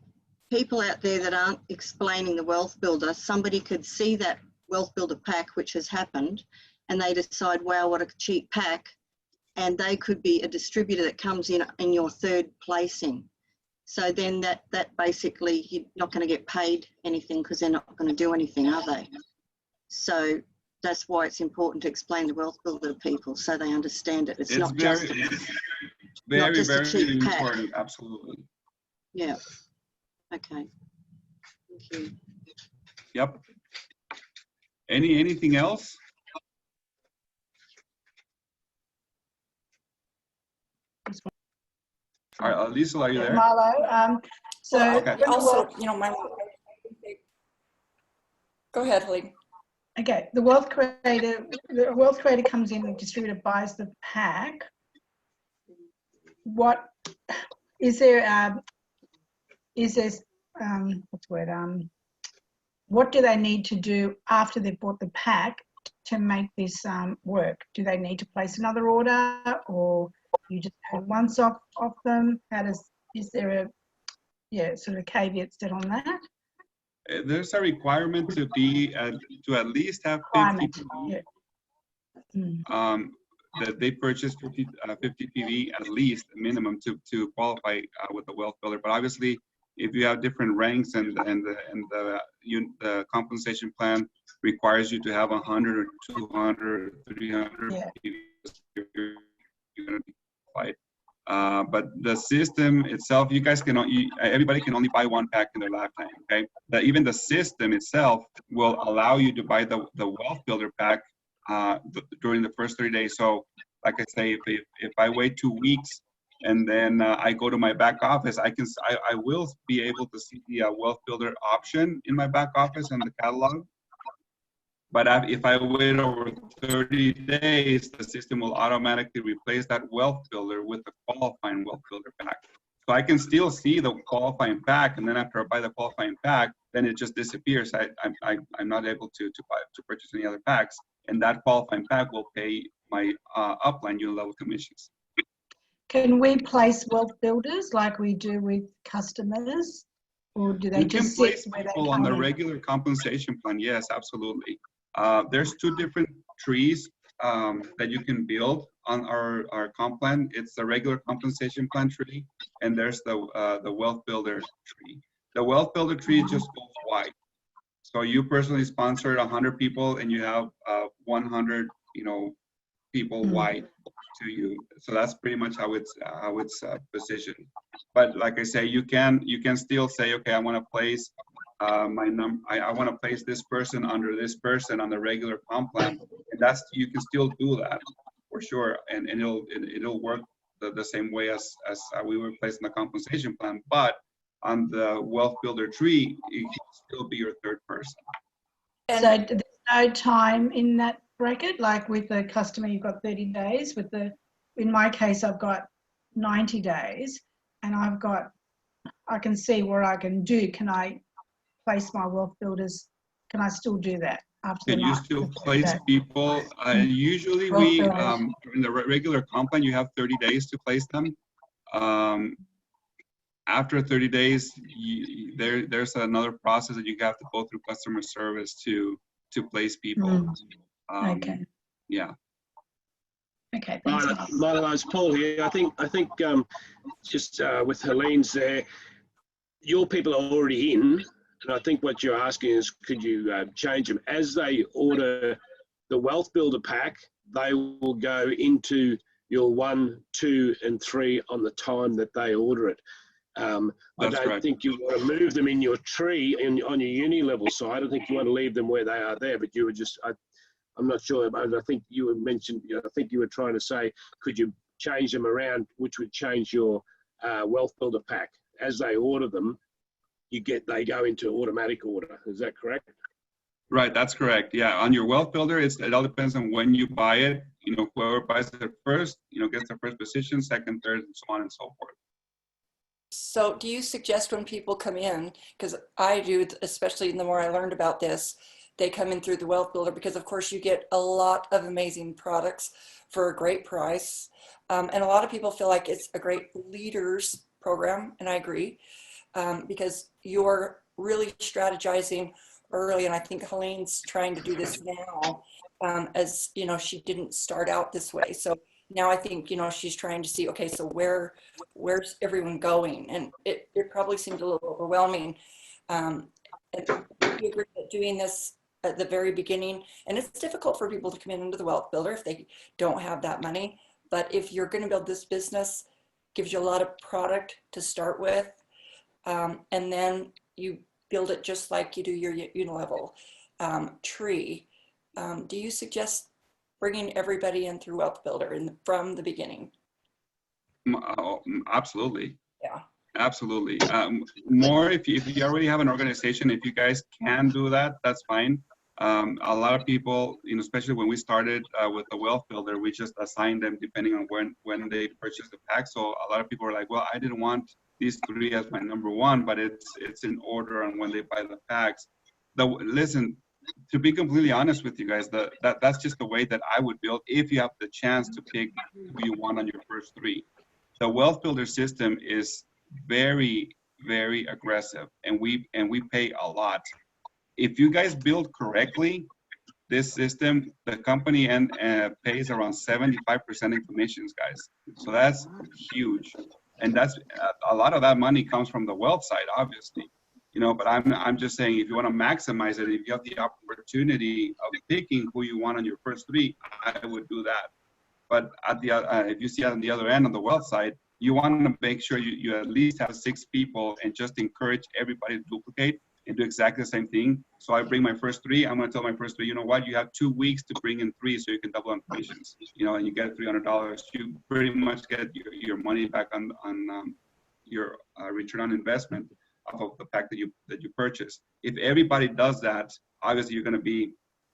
people out there that aren't explaining the wealth builder, somebody could see that wealth builder pack, which has happened, and they decide, wow, what a cheap pack, and they could be a distributor that comes in your third placing. So then that basically, you're not going to get paid anything because they're not going to do anything, are they? So that's why it's important to explain the wealth builder to people so they understand it. It's not just a cheap important. pack. Absolutely. Yeah. Okay. Thank you. Yep. Anything else? All right, Leisel, are you there? Milo, also, you know, go ahead, Helene. Okay, the wealth creator comes in and distributor buys the pack. What is there? What do they need to do after they've bought the pack to make this work? Do they need to place another order, or you just pay once off them? Is there a sort of caveat set on that? There's a requirement to be to at least have 50 PV. That they purchase 50 PV at least minimum to qualify with the wealth builder. But obviously, if you have different ranks and the compensation plan requires you to have 100 or 200 or 300 PV, you're going to be qualified. But the system itself, you guys everybody can only buy one pack in their lifetime, okay? Even the system itself will allow you to buy the wealth builder pack during the first 30 days. So like I say, if I wait 2 weeks and then I go to my back office, I will be able to see the wealth builder option in my back office and the catalog. But if I wait over 30 days, the system will automatically replace that wealth builder with the qualifying wealth builder pack. So I can still see the qualifying pack, and then after I buy the qualifying pack, then it just disappears. I'm not able to purchase any other packs, and that qualifying pack will pay my upline unit level commissions. Can we place wealth builders like we do with customers, or do they just sit where they people on the regular compensation plan? Yes, absolutely. There's 2 different trees that you can build on our comp plan. It's the regular compensation plan tree, and there's the wealth builder tree. The wealth builder tree just goes wide. So you personally sponsored 100 people, and you have 100, people wide to you. So that's pretty much how it's positioned. But like I say, you can still say, okay, I want to place I want to place this person under this person on the regular comp plan, and you can still do that for sure, and it'll work the same way as we were placing the compensation plan. But on the wealth builder tree, it can still be your third person. So there's no time in that bracket, like with the customer, you've got 30 days. In my case, I've got 90 days, and I can see what I can do. Can I place my wealth builders? Can I still do that after? Can you still place people? Usually we in the regular comp plan, you have 30 days to place them. After 30 days, there's another process that you have to go through customer service to place people. Okay. Yeah. Okay. Thanks. Milo, it's Paul here. I think just with Helene's there, your people are already in. And I think what you're asking is, could you change them? As they order the Wealth Builder pack, they will go into your 1, 2, and 3 on the time that they order it. I don't think you want to move them in your tree on your uni level side. I think you want to leave them where they are there. But you were just, I'm not sure, but I think you mentioned, I think you were trying to say, could you change them around, which would change your Wealth Builder pack? As they order them, they go into automatic order. Is that correct? Right, that's correct. Yeah, on your Wealth Builder, it all depends on when you buy it. You know, whoever buys it first, you know, gets the first position, second, third, and so on and so forth. So do you suggest when people come in, because I do, especially the more I learned about this, they come in through the Wealth Builder because of course you get a lot of amazing products for a great price. And a lot of people feel like it's a great leaders program, and I agree, because you're really strategizing early, and I think Helene's trying to do this now, as you know, she didn't start out this way. So now I think, you know, she's trying to see, okay, so where's everyone going? And it probably seemed a little overwhelming. And we agree that doing this at the very beginning, and it's difficult for people to come in into the Wealth Builder if they don't have that money. But if you're going to build this business, gives you a lot of product to start with, and then you build it just like you do your unilevel tree. Do you suggest bringing everybody in through Wealth Builder from the beginning? Absolutely. Yeah. Absolutely. More if you already have an organization, if you guys can do that, that's fine. A lot of people, you know, especially when we started with the Wealth Builder, we just assigned them depending on when they purchased the pack. So a lot of people are like, well, I didn't want these three as my number one, but it's in order on when they buy the packs. Listen, to be completely honest with you guys, that's just the way that I would build if you have the chance to pick who you want on your first three. The Wealth Builder system is very, very aggressive, and we pay a lot. If you guys build correctly, this system, the company pays around 75% in commissions, guys. So that's huge, and that's a lot of that money comes from the wealth side, obviously. You know, but I'm just saying, if you want to maximize it, if you have the opportunity of picking who you want on your first three, I would do that. But at the if you see on the other end on the wealth side, you want to make sure you at least have 6 people and just encourage everybody to duplicate and do exactly the same thing. So I bring my first 3. I'm going to tell my first 3, you know what? You have 2 weeks to bring in 3 so you can double on commissions. You know, and you get $300. You pretty much get your money back on your return on investment off of the pack that you purchase. If everybody does that, obviously you're going to be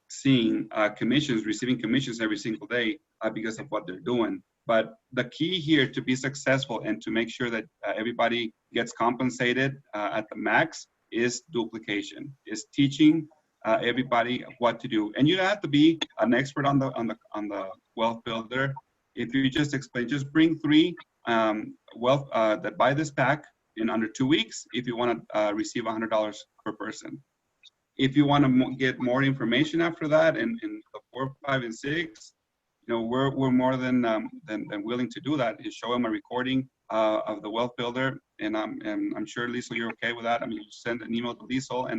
seeing receiving commissions every single day because of what they're doing. But the key here to be successful and to make sure that everybody gets compensated at the max is duplication, is teaching everybody what to do. And you don't have to be an expert on the Wealth Builder. If you just bring 3 that buy this pack in under 2 weeks if you want to receive $100 per person. If you want to get more information after that in the 4, 5, and 6, you know, we're more than willing to do that. You show them a recording of the Wealth Builder, and I'm sure Leisel, you're okay with that. I mean, you send an email to Leisel,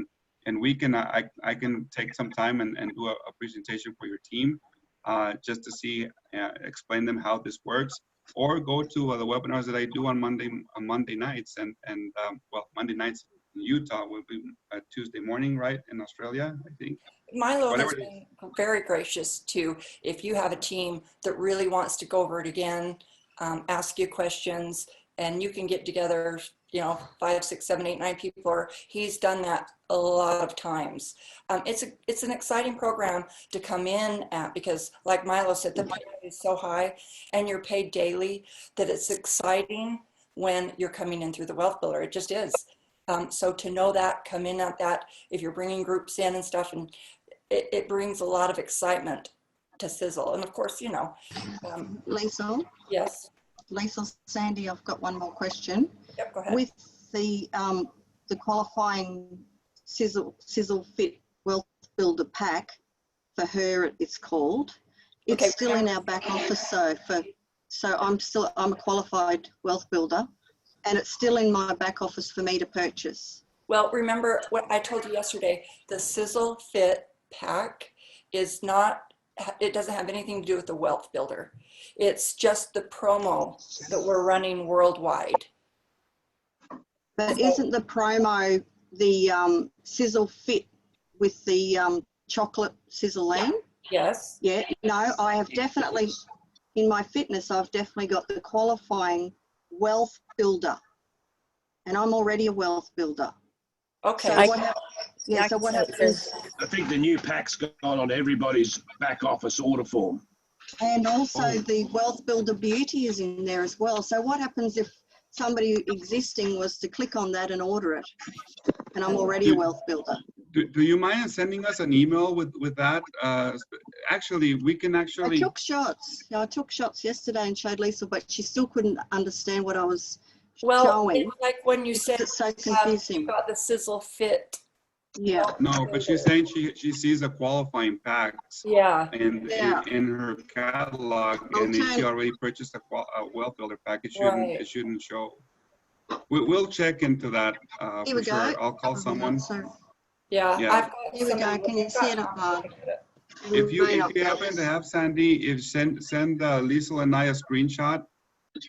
and we can I can take some time and do a presentation for your team, just to see explain them how this works, or go to the webinars that I do on Monday nights, and Monday nights in Utah will be Tuesday morning, right, in Australia, I think. Milo has been very gracious too. If you have a team that really wants to go over it again, ask you questions, and you can get together, you know, 5, 6, 7, 8, 9 people, or he's done that a lot of times. It's an exciting program to come in at, because like Milo said, the pay is so high and you're paid daily that it's exciting when you're coming in through the Wealth Builder. It just is. So to know that, come in at that, if you're bringing groups in and stuff, and it brings a lot of excitement to Sisel. And of course, you know. Leisel? Yes. Leisel, Sandy, I've got one more question. Yep, go ahead. With the qualifying Sisel Fit Wealth Builder pack, for her it's called, it's still in our back office. So I'm a qualified wealth builder, and it's still in my back office for me to purchase. Well, remember what I told you yesterday, the Sisel Fit pack is not, it doesn't have anything to do with the Wealth Builder. It's just the promo that we're running worldwide. But isn't the promo the Sisel Fit with the chocolate sizzling? Yes. Yeah, no, I have definitely, in my fitness, I've definitely got the qualifying wealth builder. And I'm already a wealth builder. Okay. So what happens, I think the new pack's gone on everybody's back office order form. and also the wealth builder beauty is in there as well. So what happens if somebody existing was to click on that and order it? And I'm already a wealth builder. Do you mind sending us an email with that? Actually, we can actually. I took shots. Yeah, I took shots yesterday and showed Leisel, but she still couldn't understand what I was showing. It's like when you said It's so you confusing. got the Sisel Fit. Yeah. No, but she's saying she sees the qualifying packs. Yeah. In her catalog, and if she already purchased a wealth builder pack, it shouldn't show. We'll check into that Here for we sure. go. I'll call someone. Yeah. Yeah. Here we go. Can you see it up high? If you happen to have Sandy, send Leisel and I a screenshot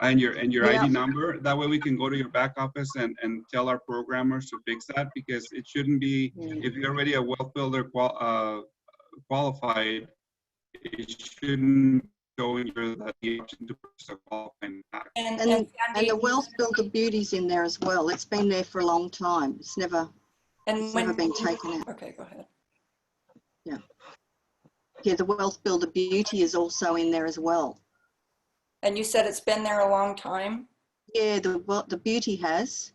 and your ID number. That way we can go to your back office and tell our programmers to fix that, because it shouldn't be, if you're already a wealth builder qualified, it shouldn't show in your the option to purchase a qualifying pack. And the wealth builder beauty's in there as well. It's been there for a long time. It's never been taken out. Okay, go ahead. Yeah. Yeah, the wealth builder beauty is also in there as well. And you said it's been there a long time? Yeah, the beauty has.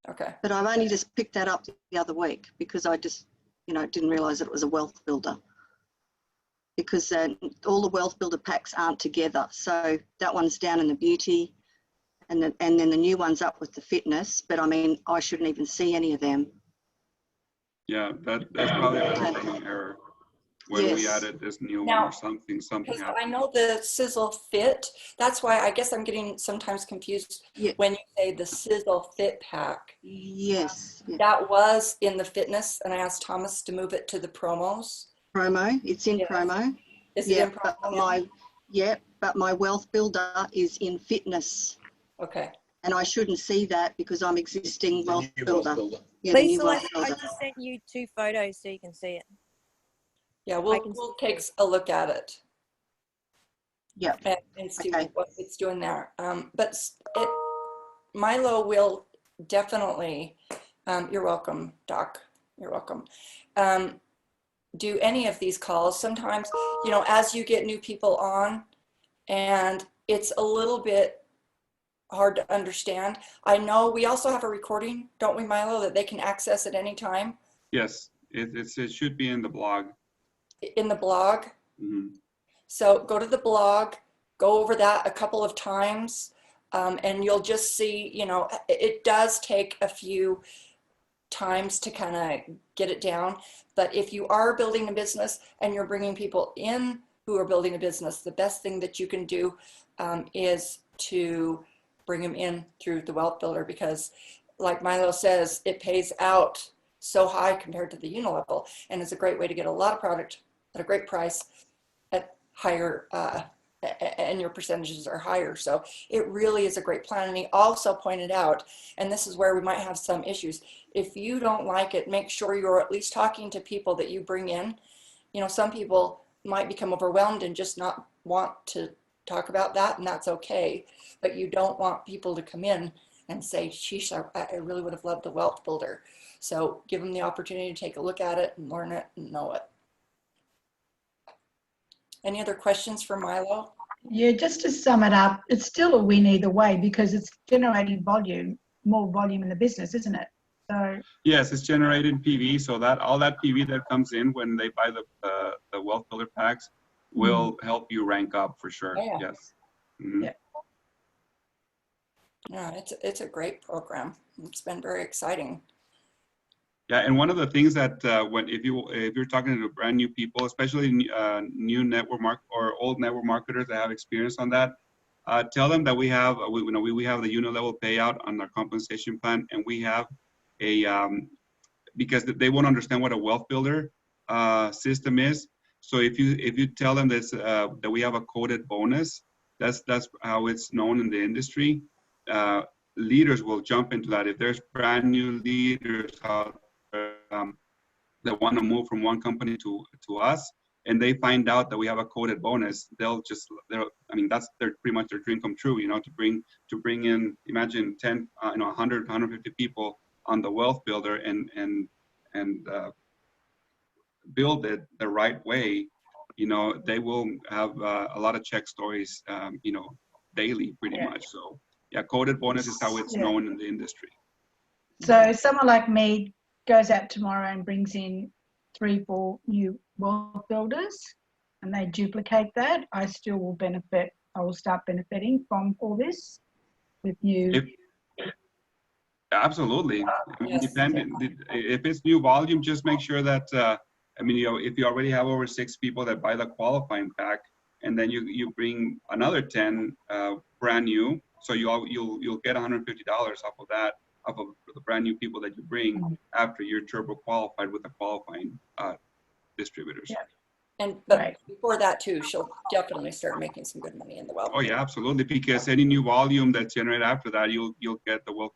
Okay. But I've only just picked that up the other week because I just, didn't realize that it was a wealth builder. Because all the wealth builder packs aren't together. So that one's down in the beauty, and then the new one's up with the fitness. But I mean, I shouldn't even see any of them. Yeah, that's probably a programming error when we added this new one or something happened. I know the Sisel Fit. That's why I guess I'm getting sometimes confused when you say the Sisel Fit pack. Yes. Yeah. That was in the fitness, and I asked Thomas to move it to the promos. Promo, it's in promo. Is it in promo? But my wealth builder is in fitness. Okay. And I shouldn't see that because I'm existing wealth builder. Yeah, Lisa, I just sent you 2 photos so you can see it. Yeah, we'll take a look at it. Yeah. And see what it's doing there. But Milo will definitely, you're welcome, Doc. You're welcome. Do any of these calls. Sometimes, as you get new people on, and it's a little bit hard to understand. I know we also have a recording, don't we, Milo, that they can access at any time? Yes, it should be in the blog. In the blog? Mm-hmm. So go to the blog, go over that a couple of times, and you'll just see, it does take a few times to kind of get it down. But if you are building a business and you're bringing people in who are building a business, the best thing that you can do is to bring them in through the wealth builder, because like Milo says, it pays out so high compared to the unilevel, and it's a great way to get a lot of product at a great price at higher, and your percentages are higher. So it really is a great plan. And he also pointed out, and this is where we might have some issues, if you don't like it, make sure you're at least talking to people that you bring in. Some people might become overwhelmed and just not want to talk about that, and that's okay. But you don't want people to come in and say, sheesh, I really would have loved the wealth builder. So give them the opportunity to take a look at it and learn it and know it. Any other questions for Milo? Yeah, just to sum it up, it's still a win either way because it's generating more volume in the business, isn't it? So yes, it's generating PV, so that all that PV that comes in when they buy the wealth builder packs will help you rank up for sure. Yeah. Yes. Mm-hmm. Yeah, it's a great program. It's been very exciting. Yeah, and one of the things that if you're talking to brand new people, especially new network or old network marketers that have experience on that, tell them that we have the unilevel payout on our compensation plan, and we have because they won't understand what a wealth builder system is. So if you tell them this that we have a coded bonus, that's how it's known in the industry. Leaders will jump into that. If there's brand new leaders out there that want to move from one company to us, and they find out that we have a coded bonus, I mean, that's pretty much their dream come true, you know, to bring in, imagine 10, 100, 150 people on the wealth builder and build it the right way. You know, they will have a lot of check stories, you know, daily pretty much. So yeah, coded bonus is how it's known in the industry. So someone like me goes out tomorrow and brings in 3-4 new wealth builders and they duplicate that, I still will benefit. I will start benefiting from all this with new. Absolutely. I mean, if it's new volume, just make sure that, I mean, you know, if you already have over 6 people that buy the qualifying pack, and then you bring another 10 brand new, so you'll get $150 off of that, off of the brand new people that you bring after you're turbo qualified with the qualifying distributors. Yeah. And but before that too, she'll definitely start making some good money in the wealth. Oh yeah, absolutely. Because any new volume that's generated after that, you'll get the wealth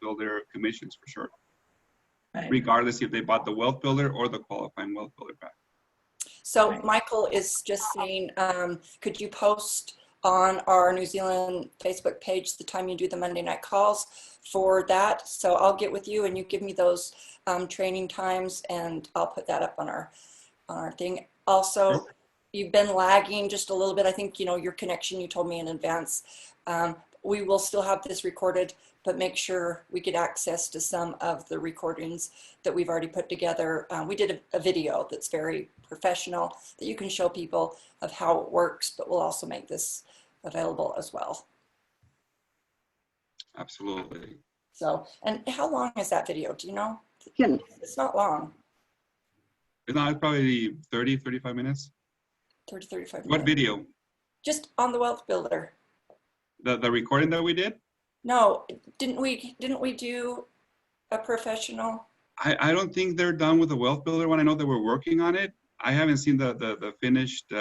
builder commissions for sure, regardless if they bought the wealth builder or the qualifying wealth builder pack. So Michael is just saying, could you post on our New Zealand Facebook page the time you do the Monday night calls for that? So I'll get with you and you give me those training times, and I'll put that up on our thing. Also, you've been lagging just a little bit. I think, you know, your connection, you told me in advance. We will still have this recorded, but make sure we get access to some of the recordings that we've already put together. We did a video that's very professional that you can show people of how it works, but we'll also make this available as well. Absolutely. So, and how long is that video? Do you know? It's not long. No, it's probably 30, 35 minutes. 30, 35 minutes. What video? Just on the wealth builder. The recording that we did? No, didn't we do a professional? I don't think they're done with the wealth builder one. I know they were working on it. I haven't seen the finished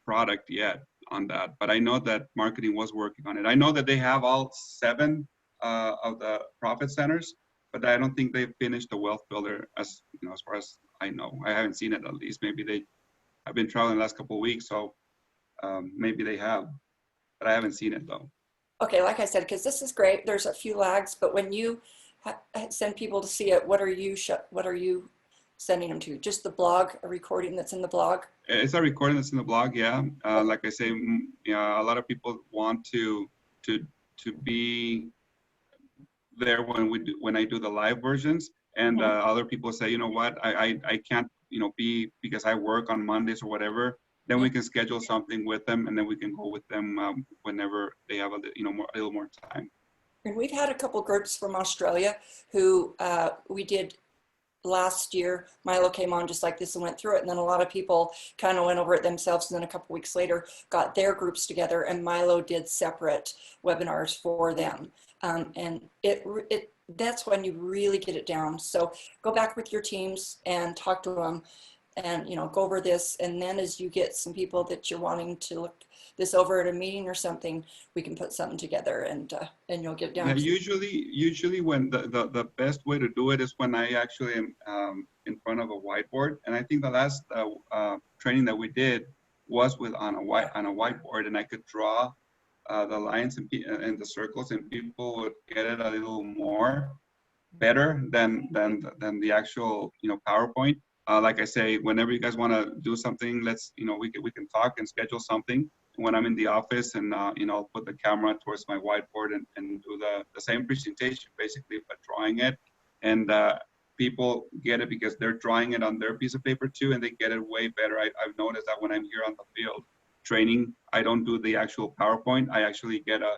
product yet on that, but I know that marketing was working on it. I know that they have all 7 of the profit centers, but I don't think they've finished the wealth builder, as you know, as far as I know. I haven't seen it, at least. Maybe I've been traveling the last couple of weeks, so maybe they have, but I haven't seen it though. Okay, like I said, because this is great. There's a few lags, but when you send people to see it, what are you sending them to? Just the blog, a recording that's in the blog? It's a recording that's in the blog, yeah. Like I say, a lot of people want to be there when I do the live versions, and other people say, you know what, I can't, you know, be, because I work on Mondays or whatever. Then we can schedule something with them, and then we can go with them whenever they have a little more time. And we've had a couple groups from Australia who we did last year. Milo came on just like this and went through it, and then a lot of people kind of went over it themselves, and then a couple weeks later got their groups together, and Milo did separate webinars for them. And that's when you really get it down. So go back with your teams and talk to them, and you know, go over this, and then as you get some people that you're wanting to look this over at a meeting or something, we can put something together, and you'll get down. Yeah, usually when the best way to do it is when I actually am in front of a whiteboard, and I think the last training that we did was on a whiteboard, and I could draw the lines and the circles, and people would get it a little more better than the actual, you know, PowerPoint. Like I say, whenever you guys want to do something, let's, you know, we can talk and schedule something. When I'm in the office, and you know, I'll put the camera towards my whiteboard and do the same presentation basically, but drawing it, and people get it because they're drawing it on their piece of paper too, and they get it way better. I've noticed that when I'm here on the field training, I don't do the actual PowerPoint. I actually get a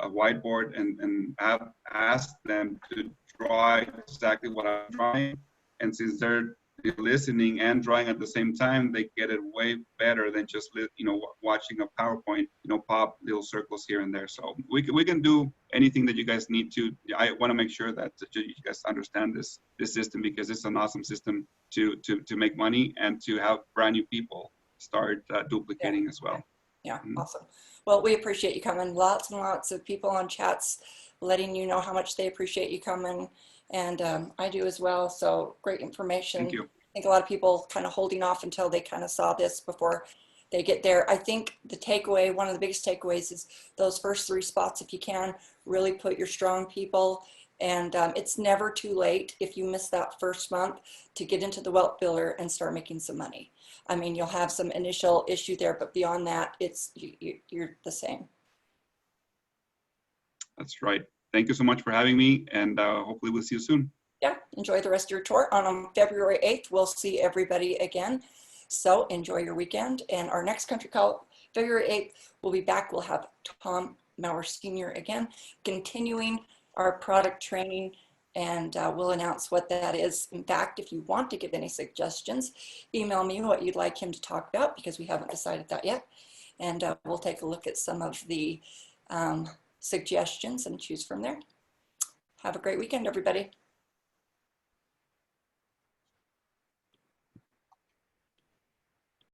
whiteboard and have asked them to draw exactly what I'm drawing. And since they're listening and drawing at the same time, they get it way better than just, you know, watching a PowerPoint, you know, pop little circles here and there. So we can do anything that you guys need to. I want to make sure that you guys understand this system, because it's an awesome system to make money and to have brand new people start duplicating as well. Yeah, awesome. Well, we appreciate you coming. Lots and lots of people on chats letting you know how much they appreciate you coming. And I do as well. So great information. Thank you. think a lot of people kind of holding off until they kind of saw this before they get there. I think the takeaway, one of the biggest takeaways is those first 3 spots, if you can, really put your strong people. And it's never too late if you miss that first month to get into the Wealth Builder and start making some money. I mean, you'll have some initial issue there, but beyond that, it's you're the same. That's right. Thank you so much for having me, and hopefully we'll see you soon. Yeah, enjoy the rest of your tour. On February 8th, we'll see everybody again. So enjoy your weekend. And our next country call, February 8th, we'll be back. We'll have Tom Mower Sr. again, continuing our product training, and we'll announce what that is. In fact, if you want to give any suggestions, email me what you'd like him to talk about, because we haven't decided that yet. And we'll take a look at some of the suggestions and choose from there. Have a great weekend, everybody.